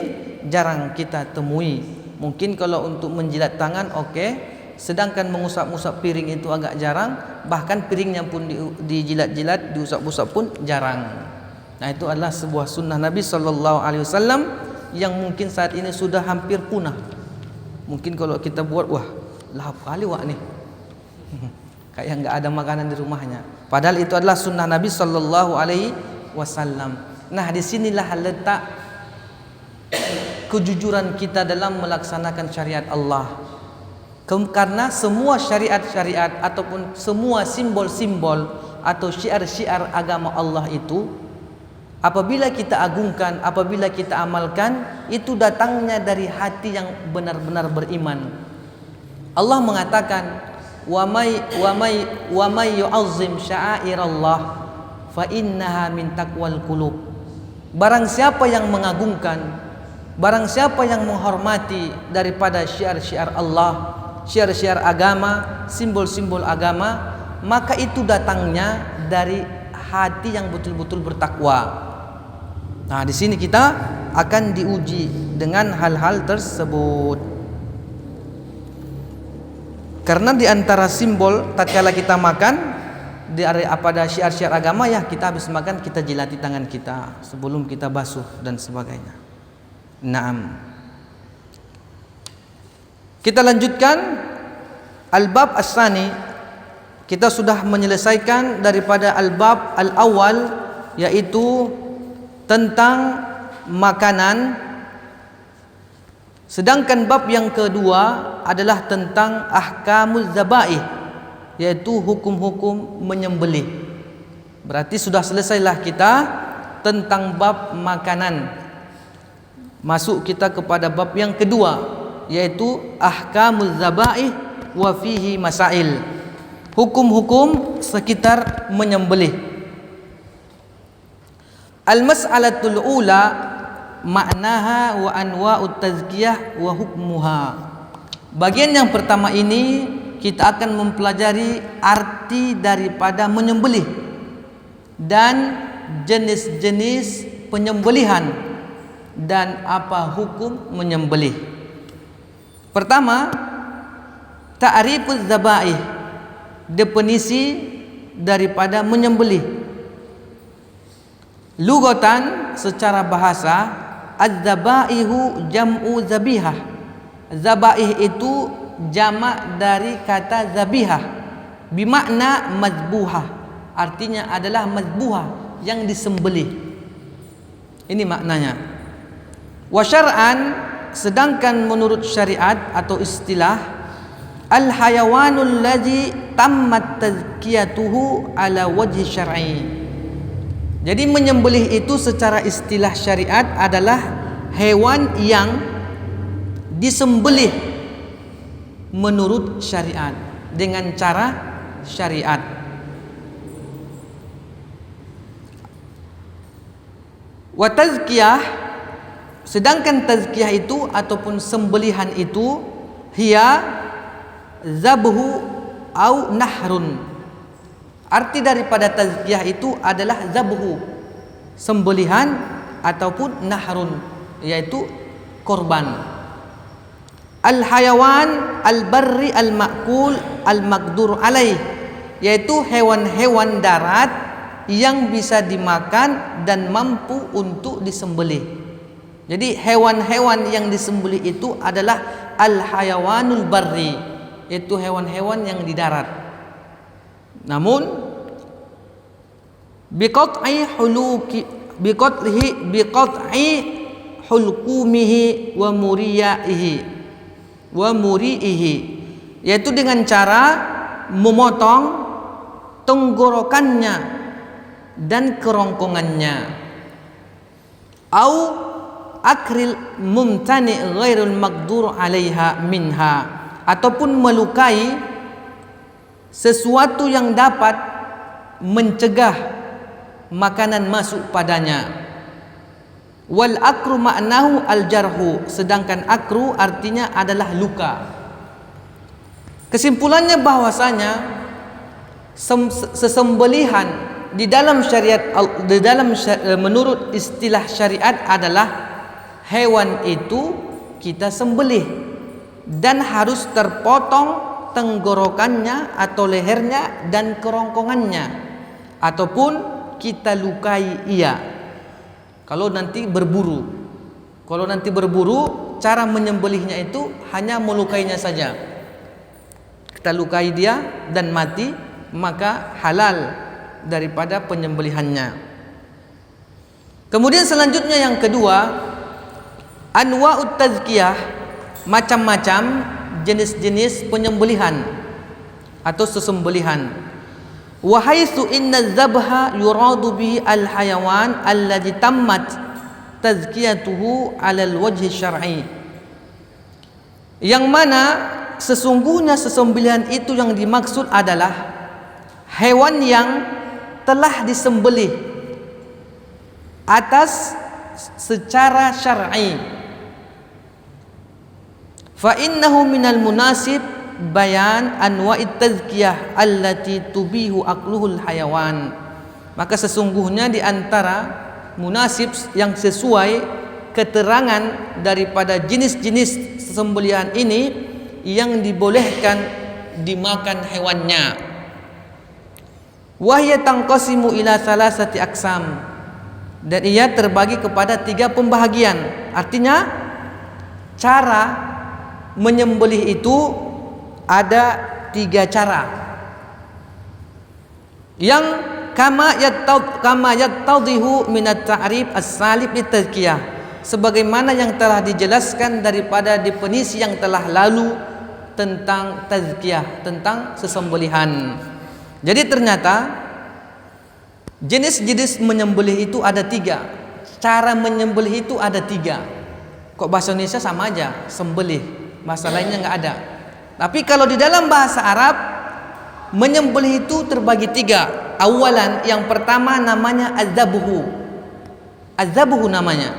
jarang kita temui. Mungkin kalau untuk menjilat tangan oke, sedangkan mengusap-usap piring itu agak jarang, bahkan piringnya pun dijilat-jilat, diusap-usap pun jarang. Nah, itu adalah sebuah sunnah Nabi sallallahu alaihi wasallam yang mungkin saat ini sudah hampir punah. Mungkin kalau kita buat, wah, lahap kali wak nih. Kayak nggak ada makanan di rumahnya. Padahal itu adalah sunnah Nabi sallallahu alaihi wasallam. Nah, disinilah letak kejujuran kita dalam melaksanakan syariat Allah. Karena semua syariat-syariat ataupun semua simbol-simbol atau syiar-syiar agama Allah itu, apabila kita agungkan, apabila kita amalkan, itu datangnya dari hati yang benar-benar beriman. Allah mengatakan, wa may yu'azzim sya'airallah fa innaha min taqwal qulub. Barang siapa yang mengagungkan, barang siapa yang menghormati daripada syiar-syiar Allah, syiar-syiar agama, simbol-simbol agama, maka itu datangnya dari hati yang betul-betul bertakwa. Nah, di sini kita akan diuji dengan hal-hal tersebut. Karena di antara simbol tatkala kita makan pada syiar-syiar agama, ya kita habis makan kita jilati tangan kita sebelum kita basuh dan sebagainya. Naam. Kita lanjutkan al-bab as-sani. Kita sudah menyelesaikan daripada al-bab al-awwal, yaitu tentang makanan. Sedangkan bab yang kedua adalah tentang ahkamuz zabaih, yaitu hukum-hukum menyembelih. Berarti sudah selesailah kita tentang bab makanan. Masuk kita kepada bab yang kedua, yaitu ahkamuz zabaih wa fihi masail. Hukum-hukum sekitar menyembelih. Al-mas'alatul ula maknaha wa anwa'ut tazkiyah wa hukmuha. Bagian yang pertama ini kita akan mempelajari arti daripada menyembelih dan jenis-jenis penyembelihan dan apa hukum menyembelih. Pertama, ta'rifuz zabaih, definisi daripada menyembelih. Lugatan, secara bahasa, az-zabaihu jam'u zabihah. Zabaih itu jamak dari kata zabihah, bimakna mazbuhah, artinya adalah mazbuhah, yang disembelih. Ini maknanya. Wa syar'an, sedangkan menurut syariat atau istilah, al-hayawanul ladzi tammat tazkiyatuhu ala wajhi syar'i. Jadi menyembelih itu secara istilah syariat adalah hewan yang disembelih menurut syariat, dengan cara syariat. Wa tazkiyah, sedangkan tazkiyah itu ataupun sembelihan itu, hiya zabhu au nahrun. Arti daripada tazkiyah itu adalah zabhu, sembelihan, ataupun nahrun, yaitu korban. Al-hayawan al-barri al-ma'kul al-maqdur alaih, yaitu hewan-hewan darat yang bisa dimakan dan mampu untuk disembelih. Jadi hewan-hewan yang disembelih itu adalah al-hayawanul barri, yaitu hewan-hewan yang di darat. Namun biqat'i hulqumihi wa muri'ihi, yaitu dengan cara memotong tenggorokannya dan kerongkongannya. Au akril mumtani ghairul maqdur 'alaiha minha, ataupun melukai sesuatu yang dapat mencegah makanan masuk padanya. Wal akru ma'nahu al jarhu, sedangkan akru artinya adalah luka. Kesimpulannya bahwasanya sesembelihan di dalam syariat, menurut istilah syariat adalah hewan itu kita sembelih dan harus terpotong tenggorokannya atau lehernya dan kerongkongannya, ataupun kita lukai ia kalau nanti berburu. Kalau nanti berburu, cara menyembelihnya itu hanya melukainya saja. Kita lukai dia dan mati, maka halal daripada penyembelihannya. Kemudian selanjutnya yang kedua, anwa'ut tazkiyah, macam-macam jenis-jenis penyembelihan atau sesembelihan. Wa haitsu inna dzabha yuradu bihi al-hayawan alladhi tammat tazkiyatuhu 'ala al-wajhi syar'i. Yang mana sesungguhnya sesembelihan itu yang dimaksud adalah hewan yang telah disembelih atas secara syar'i, fa innahu minal munasib bayan anwa'it tazkiyah allati tubihu aqluhul hayawan. Maka sesungguhnya di antara munasib yang sesuai keterangan daripada jenis-jenis sembelihan ini yang dibolehkan dimakan hewannya. Wahya tanqasimu ila salasati aqsam, dan ia terbagi kepada 3 pembahagian. Artinya cara menyembelih itu ada 3 cara. Yang kama yattadhihu min at-ta'rif as-salib litazkiyah, sebagaimana yang telah dijelaskan daripada definisi yang telah lalu tentang tazkiyah, tentang sesembelihan. Jadi ternyata jenis-jenis menyembelih itu ada 3. Cara menyembelih itu ada 3. Kok bahasa Indonesia sama aja, sembelih, bahasa lainnya nggak ada. Tapi kalau di dalam bahasa Arab, menyembelih itu terbagi 3. Awalan, yang pertama namanya az-zabhu. Az-zabhu namanya.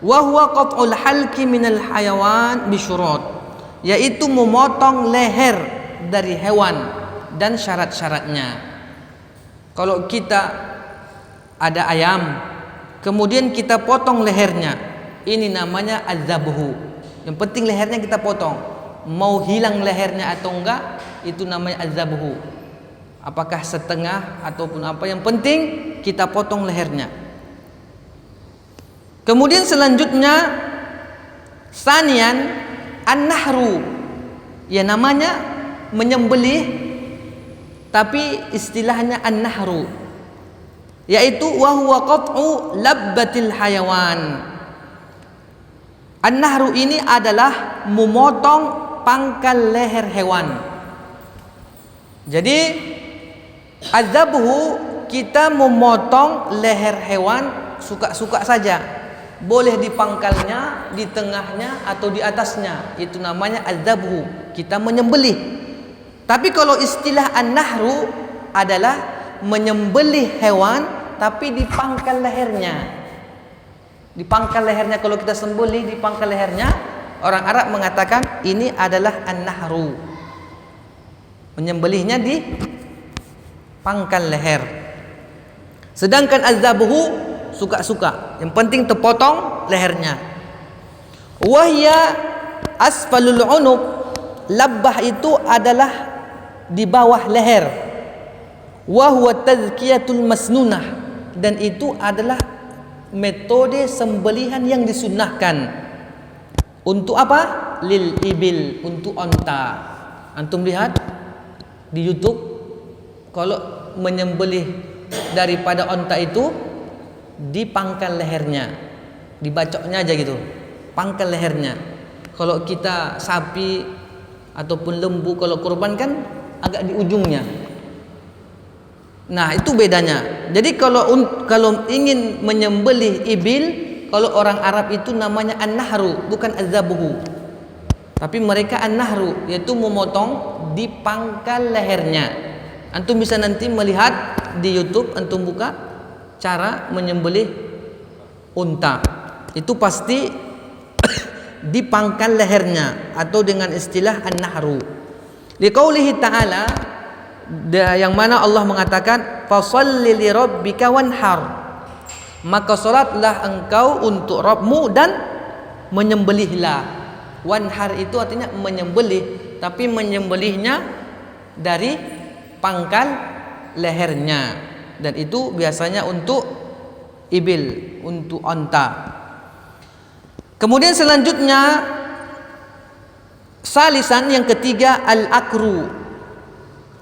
Wa huwa qat'ul halqi minal hayawan bi syurut, yaitu memotong leher dari hewan dan syarat-syaratnya. Kalau kita ada ayam, kemudian kita potong lehernya, ini namanya az-zabhu. Yang penting lehernya kita potong. Mau hilang lehernya atau enggak, itu namanya az-zabhu. Apakah setengah ataupun apa, yang penting kita potong lehernya. Kemudian selanjutnya sanian an-nahru, ya namanya menyembelih tapi istilahnya an-nahru, yaitu wa huwa qat'u labbatil hayawan. An-nahru ini adalah memotong pangkal leher hewan. Jadi az-zabhu, kita memotong leher hewan suka-suka saja. Boleh di pangkalnya, di tengahnya, atau di atasnya. Itu namanya az-zabhu, kita menyembelih. Tapi kalau istilah an-nahru adalah menyembelih hewan tapi di pangkal lehernya. Di pangkal lehernya, kalau kita sembelih di pangkal lehernya, orang Arab mengatakan ini adalah an-nahru. Menyembelihnya di pangkal leher. Sedangkan az-zabhu suka-suka, yang penting terpotong lehernya. Wahya asfalul unuq, labbah itu adalah di bawah leher. Wa huwa tazkiyatul masnunah, dan itu adalah metode sembelihan yang disunnahkan. Untuk apa? Lil ibil, untuk onta. Antum lihat di YouTube, kalau menyembelih daripada onta itu di pangkal lehernya, dibacoknya aja gitu, pangkal lehernya. Kalau kita sapi ataupun lembu, kalau kurban kan agak di ujungnya. Nah, itu bedanya. Jadi kalau ingin menyembelih ibil, kalau orang Arab itu namanya an-nahru, bukan az-zabhu. Tapi mereka an-nahru, yaitu memotong di pangkal lehernya. Antum bisa nanti melihat di YouTube, antum buka cara menyembelih unta. Itu pasti di pangkal lehernya, atau dengan istilah an-nahru. Liqaulihi ta'ala, yang mana Allah mengatakan fasholli li rabbika wanhar, maka salatlah engkau untuk Rabbmu dan menyembelihlah. Wanhar itu artinya menyembelih, tapi menyembelihnya dari pangkal lehernya, dan itu biasanya untuk ibil, untuk onta. Kemudian selanjutnya salisan, yang ketiga al-akru.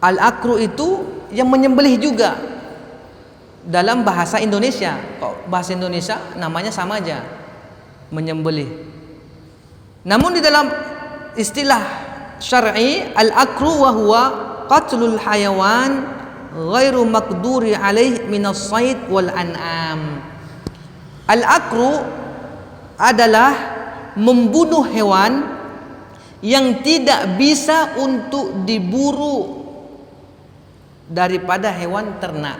Al-akru itu yang menyembelih juga dalam bahasa Indonesia. Kok bahasa Indonesia namanya sama aja, menyembelih. Namun di dalam istilah syar'i, al-akru wa huwa qatlul hayawan ghairu maqduri alaih minas sayd wal an'am. Al-akru adalah membunuh hewan yang tidak bisa untuk diburu daripada hewan ternak.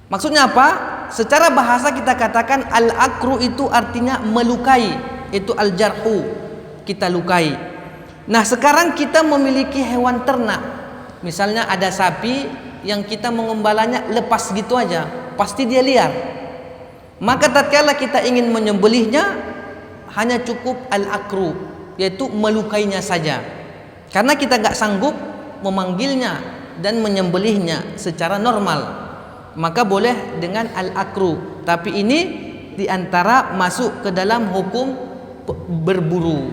Maksudnya apa? Secara bahasa kita katakan al-akru itu artinya melukai, itu al-jarhu, kita lukai. Nah, sekarang kita memiliki hewan ternak. Misalnya ada sapi yang kita mengembalanya lepas gitu aja, pasti dia liar. Maka tatkala kita ingin menyembelihnya, hanya cukup al-akru, yaitu melukainya saja. Karena kita gak sanggup memanggilnya dan menyembelihnya secara normal, maka boleh dengan al-akru. Tapi ini diantara masuk ke dalam hukum berburu.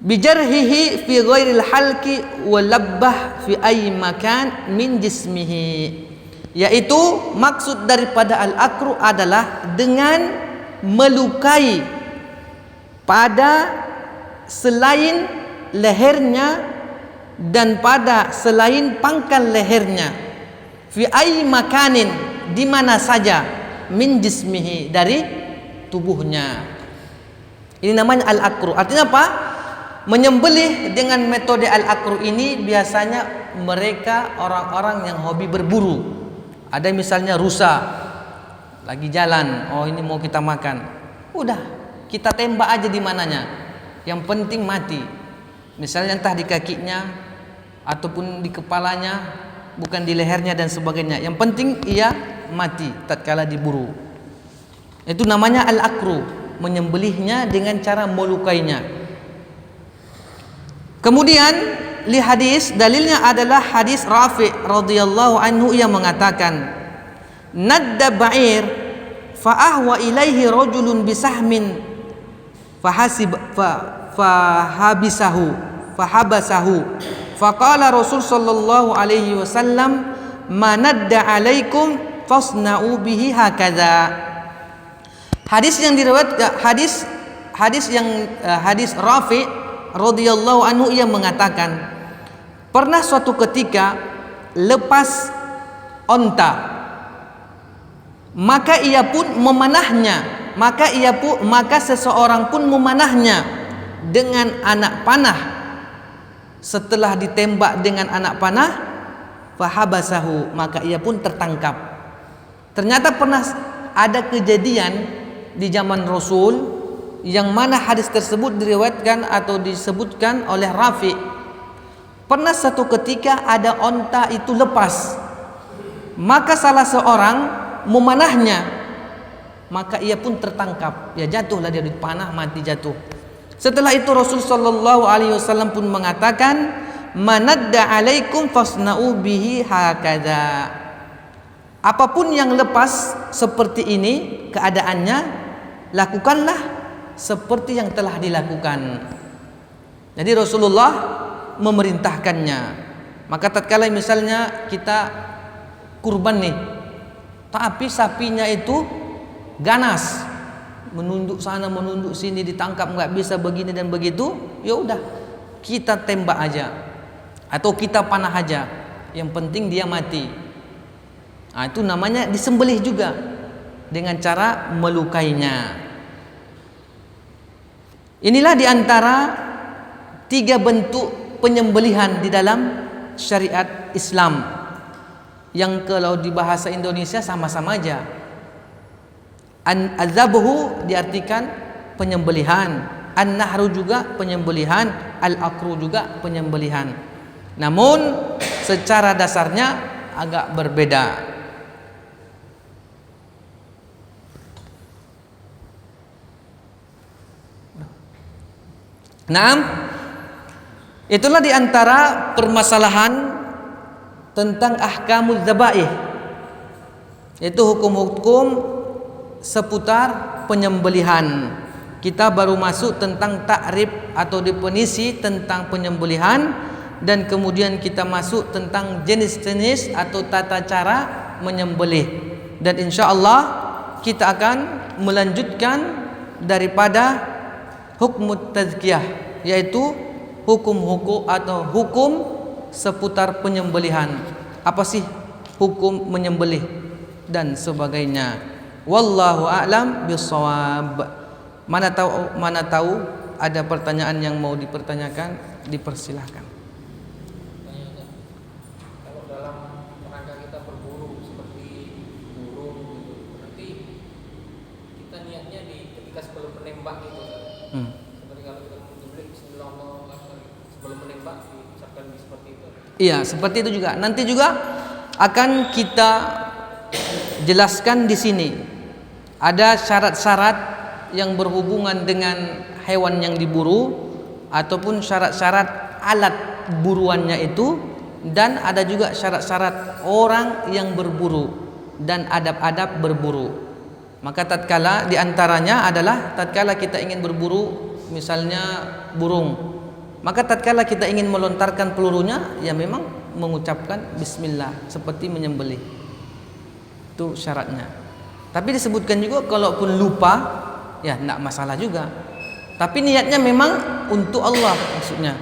Bijarhihi fi ghairil halki wa labbah fi ay makan min jismihi, yaitu maksud daripada al-akru adalah dengan melukai pada selain lehernya dan pada selain pangkal lehernya, fi ay makanin, di mana saja, min jismihi, dari tubuhnya. Ini namanya al-akru. Artinya apa? Menyembelih dengan metode al-akru ini biasanya mereka orang-orang yang hobi berburu. Ada misalnya rusa lagi jalan, oh ini mau kita makan, udah kita tembak aja di mananya, yang penting mati. Misalnya entah di kakinya ataupun di kepalanya, bukan di lehernya dan sebagainya, yang penting ia mati tatkala diburu. Itu namanya al-akru, menyembelihnya dengan cara melukainya. Kemudian li hadis, dalilnya adalah hadis Rafi' radhiyallahu anhu yang mengatakan, nadda ba'ir fa ahwa ilaihi rajulun bisahmin fahabasahu faqala Rasul sallallahu alaihi wasallam, ma nadda alaikum fasna'u bihi hakadha. Hadis yang diriwayatkan, hadis Rafi' radhiyallahu anhu, ia mengatakan, pernah suatu ketika lepas onta, maka ia pun memanahnya, maka seseorang pun memanahnya dengan anak panah. Setelah ditembak dengan anak panah, fahabasahu, maka ia pun tertangkap. Ternyata pernah ada kejadian di zaman Rasul, yang mana hadis tersebut diriwayatkan atau disebutkan oleh Rafi'. Pernah satu ketika ada onta itu lepas, maka salah seorang memanahnya, maka ia pun tertangkap, ya jatuhlah dia dipanah, mati jatuh. Setelah itu Rasul sallallahu alaihi wasallam pun mengatakan, manadda alaikum fasna'u bihi hakadha. Apapun yang lepas seperti ini keadaannya, lakukanlah seperti yang telah dilakukan. Jadi Rasulullah memerintahkannya. Maka tatkala misalnya kita kurban nih, tapi sapinya itu ganas, menunduk sana menunduk sini, ditangkap nggak bisa begini dan begitu, ya udah kita tembak aja atau kita panah aja, yang penting dia mati. Nah, itu namanya disembelih juga dengan cara melukainya. Inilah diantara 3 bentuk penyembelihan di dalam syariat Islam, yang kalau di bahasa Indonesia sama-sama aja. Al-zabhu diartikan penyembelihan, an-nahru juga penyembelihan, al-akru juga penyembelihan. Namun secara dasarnya agak berbeda. Nah, itulah diantara permasalahan tentang ahkamul dzabaih, yaitu hukum-hukum seputar penyembelihan. Kita baru masuk tentang takrif atau definisi tentang penyembelihan, dan kemudian kita masuk tentang jenis-jenis atau tata cara menyembelih. Dan insya Allah kita akan melanjutkan daripada hukum tazkiyah, yaitu hukum-hukum atau hukum seputar penyembelihan. Apa sih hukum menyembelih dan sebagainya. Wallahu a'lam bishawab. Mana tahu ada pertanyaan yang mau dipertanyakan, dipersilahkan. Kalau dalam rangka kita niatnya di ketika sebelum menembak gitu. Seperti kalau kita menyembelih Bismillahirrahmanirrahim sebelum menembak diucapkan seperti itu. Iya, seperti itu juga. Nanti juga akan kita jelaskan di sini. Ada syarat-syarat yang berhubungan dengan hewan yang diburu ataupun syarat-syarat alat buruannya itu, dan ada juga syarat-syarat orang yang berburu dan adab-adab berburu. Maka tatkala diantaranya adalah tatkala kita ingin berburu misalnya burung, maka tatkala kita ingin melontarkan pelurunya ya memang mengucapkan bismillah seperti menyembelih. Itu syaratnya. Tapi disebutkan juga kalaupun lupa ya tidak masalah juga. Tapi niatnya memang untuk Allah maksudnya.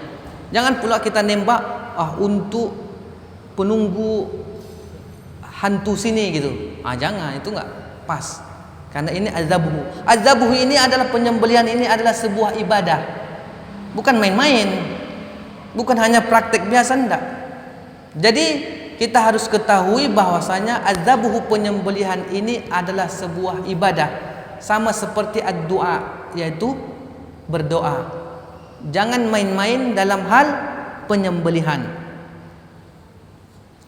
Jangan pula kita nembak untuk penunggu hantu sini gitu. Jangan, itu enggak pas. Karena ini azabuhu. Azabuhu ini adalah penyembelihan, ini adalah sebuah ibadah. Bukan main-main. Bukan hanya praktek biasa, enggak. Jadi kita harus ketahui bahwasanya azabuhu, penyembelihan ini adalah sebuah ibadah. Sama seperti ad-du'a, yaitu berdoa. Jangan main-main dalam hal penyembelihan.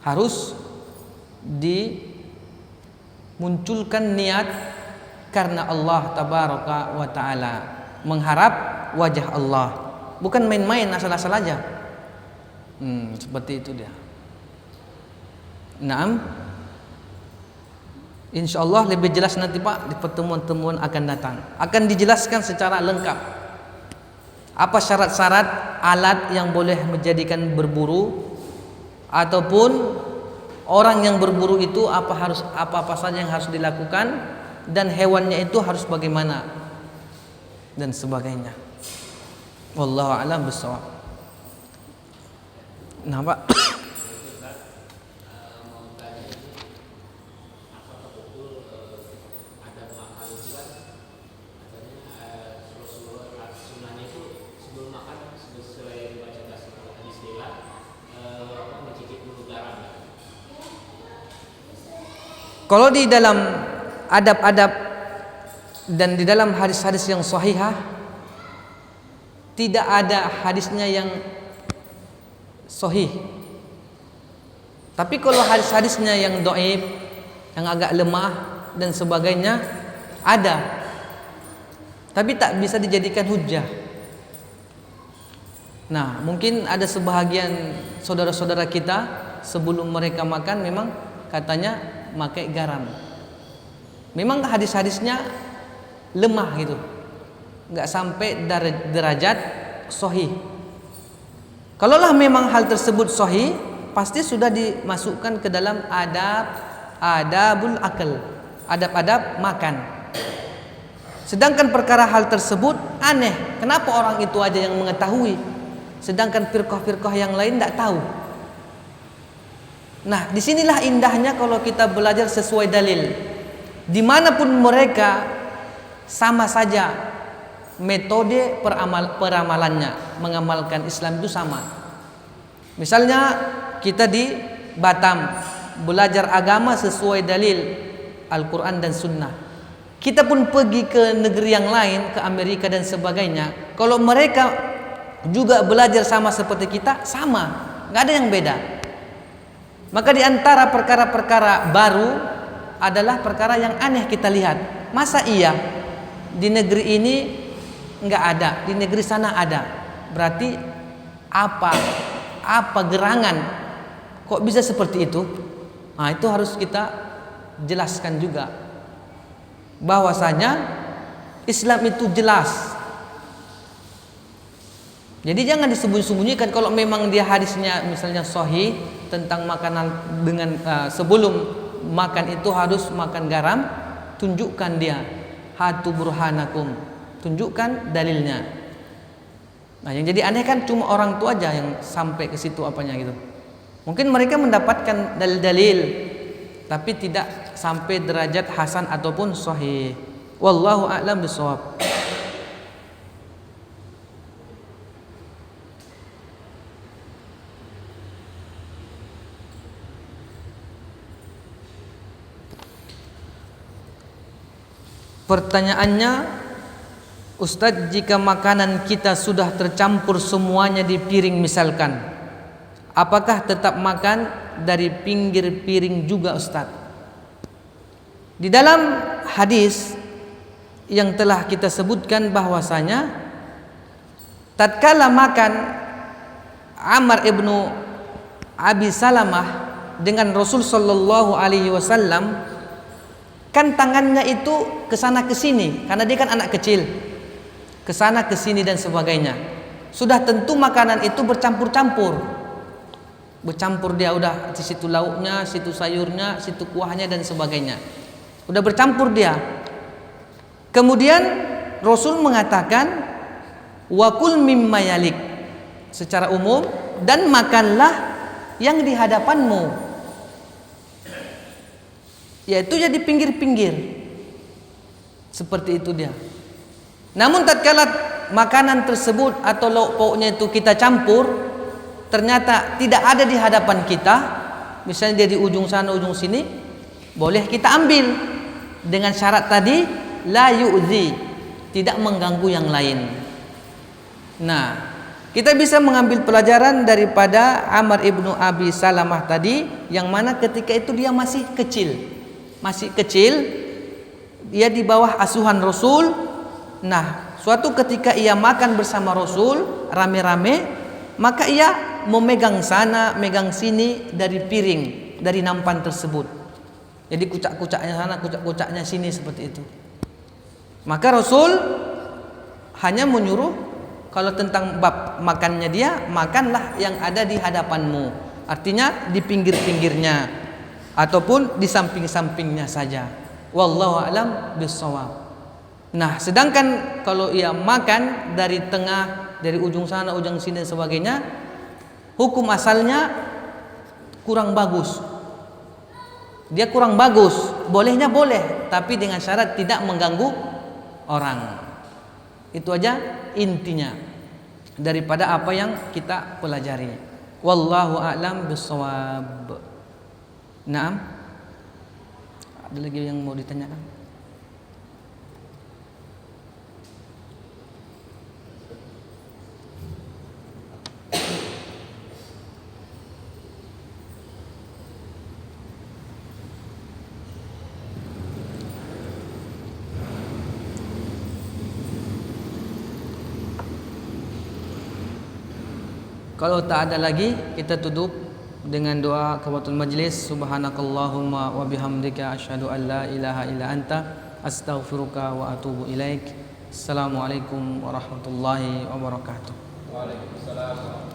Harus dimunculkan niat karena Allah tabaraka wa ta'ala, mengharap wajah Allah, bukan main-main asal-asal aja. Seperti itu dia. Naam. Insyaallah lebih jelas nanti Pak di pertemuan-pertemuan akan datang. Akan dijelaskan secara lengkap apa syarat-syarat alat yang boleh menjadikan berburu, ataupun orang yang berburu itu apa saja yang harus dilakukan, dan hewannya itu harus bagaimana dan sebagainya. Wallahu a'lam bishawab. Nah, Pak. Kalau di dalam adab-adab dan di dalam hadis-hadis yang sahihah, tidak ada hadisnya yang sahih. Tapi kalau hadis-hadisnya yang dhaif, yang agak lemah dan sebagainya, ada. Tapi tak bisa dijadikan hujjah. Nah, mungkin ada sebahagian saudara-saudara kita sebelum mereka makan memang katanya pakai garam. Memang hadis-hadisnya lemah gitu, nggak sampai derajat sahih. Kalaulah memang hal tersebut sahih, pasti sudah dimasukkan ke dalam adabul akal, adab-adab makan. Sedangkan perkara hal tersebut aneh, kenapa orang itu aja yang mengetahui, sedangkan firqah-firqah yang lain tidak tahu. Nah, disinilah indahnya kalau kita belajar sesuai dalil. Dimanapun mereka sama saja metode peramalannya, mengamalkan Islam itu sama. Misalnya kita di Batam belajar agama sesuai dalil Al-Quran dan Sunnah. Kita pun pergi ke negeri yang lain, ke Amerika dan sebagainya. Kalau mereka juga belajar sama seperti kita, sama, nggak ada yang beda. Maka di antara perkara-perkara baru adalah perkara yang aneh kita lihat. Masa iya di negeri ini enggak ada, di negeri sana ada? Berarti apa gerangan? Kok bisa seperti itu? Nah, itu harus kita jelaskan juga. Bahwasanya Islam itu jelas. Jadi jangan disembunyi-sembunyikan. Kalau memang dia hadisnya misalnya sahih tentang makanan dengan sebelum makan itu harus makan garam, tunjukkan dia, hatu burhanakum, tunjukkan dalilnya. Nah, yang jadi aneh kan cuma orang tua aja yang sampai ke situ apanya gitu. Mungkin mereka mendapatkan dalil-dalil, tapi tidak sampai derajat hasan ataupun sahih. Wallahu a'lam bishawab. Pertanyaannya, Ustadz, jika makanan kita sudah tercampur semuanya di piring misalkan, apakah tetap makan dari pinggir piring juga Ustadz? Di dalam hadis yang telah kita sebutkan bahwasanya tatkala makan Amr ibnu Abi Salamah dengan Rasul sallallahu alaihi wasallam, kan tangannya itu kesana kesini karena dia kan anak kecil, kesana kesini dan sebagainya. Sudah tentu makanan itu bercampur-campur, bercampur dia udah di situ lauknya, situ sayurnya, situ kuahnya dan sebagainya, udah bercampur dia. Kemudian Rasul mengatakan wakul mimma yalik, secara umum, dan makanlah yang di hadapanmu, yaitu ya di pinggir-pinggir. Seperti itu dia. Namun tatkala makanan tersebut atau lauk pauknya itu kita campur, ternyata tidak ada di hadapan kita, misalnya dia di ujung sana ujung sini, boleh kita ambil dengan syarat tadi la yu'zi, tidak mengganggu yang lain. Nah, kita bisa mengambil pelajaran daripada Amr ibnu Abi Salamah tadi, yang mana ketika itu dia masih kecil, dia di bawah asuhan Rasul. Nah, suatu ketika ia makan bersama Rasul rame-rame, maka ia memegang sana, megang sini dari piring, dari nampan tersebut. Jadi kucak-kucaknya sana, kucak-kucaknya sini, seperti itu. Maka Rasul hanya menyuruh, kalau tentang bab makannya dia, makanlah yang ada di hadapanmu. Artinya di pinggir-pinggirnya ataupun di samping-sampingnya saja. Wallahu a'lam bissawab. Nah, sedangkan kalau ia makan dari tengah, dari ujung sana, ujung sini dan sebagainya, hukum asalnya kurang bagus. Dia kurang bagus. Bolehnya boleh, tapi dengan syarat tidak mengganggu orang. Itu aja intinya daripada apa yang kita pelajari. Wallahu a'lam bissawab. Naam. Ada lagi yang mau ditanyakan? Kalau tak ada lagi, kita tutup dengan doa kafatul majlis. Subhanakallahumma wa bihamdika asyhadu an la ilaha illa anta astaghfiruka wa atubu ilaik. Assalamualaikum warahmatullahi wabarakatuh. Waalaikumsalam.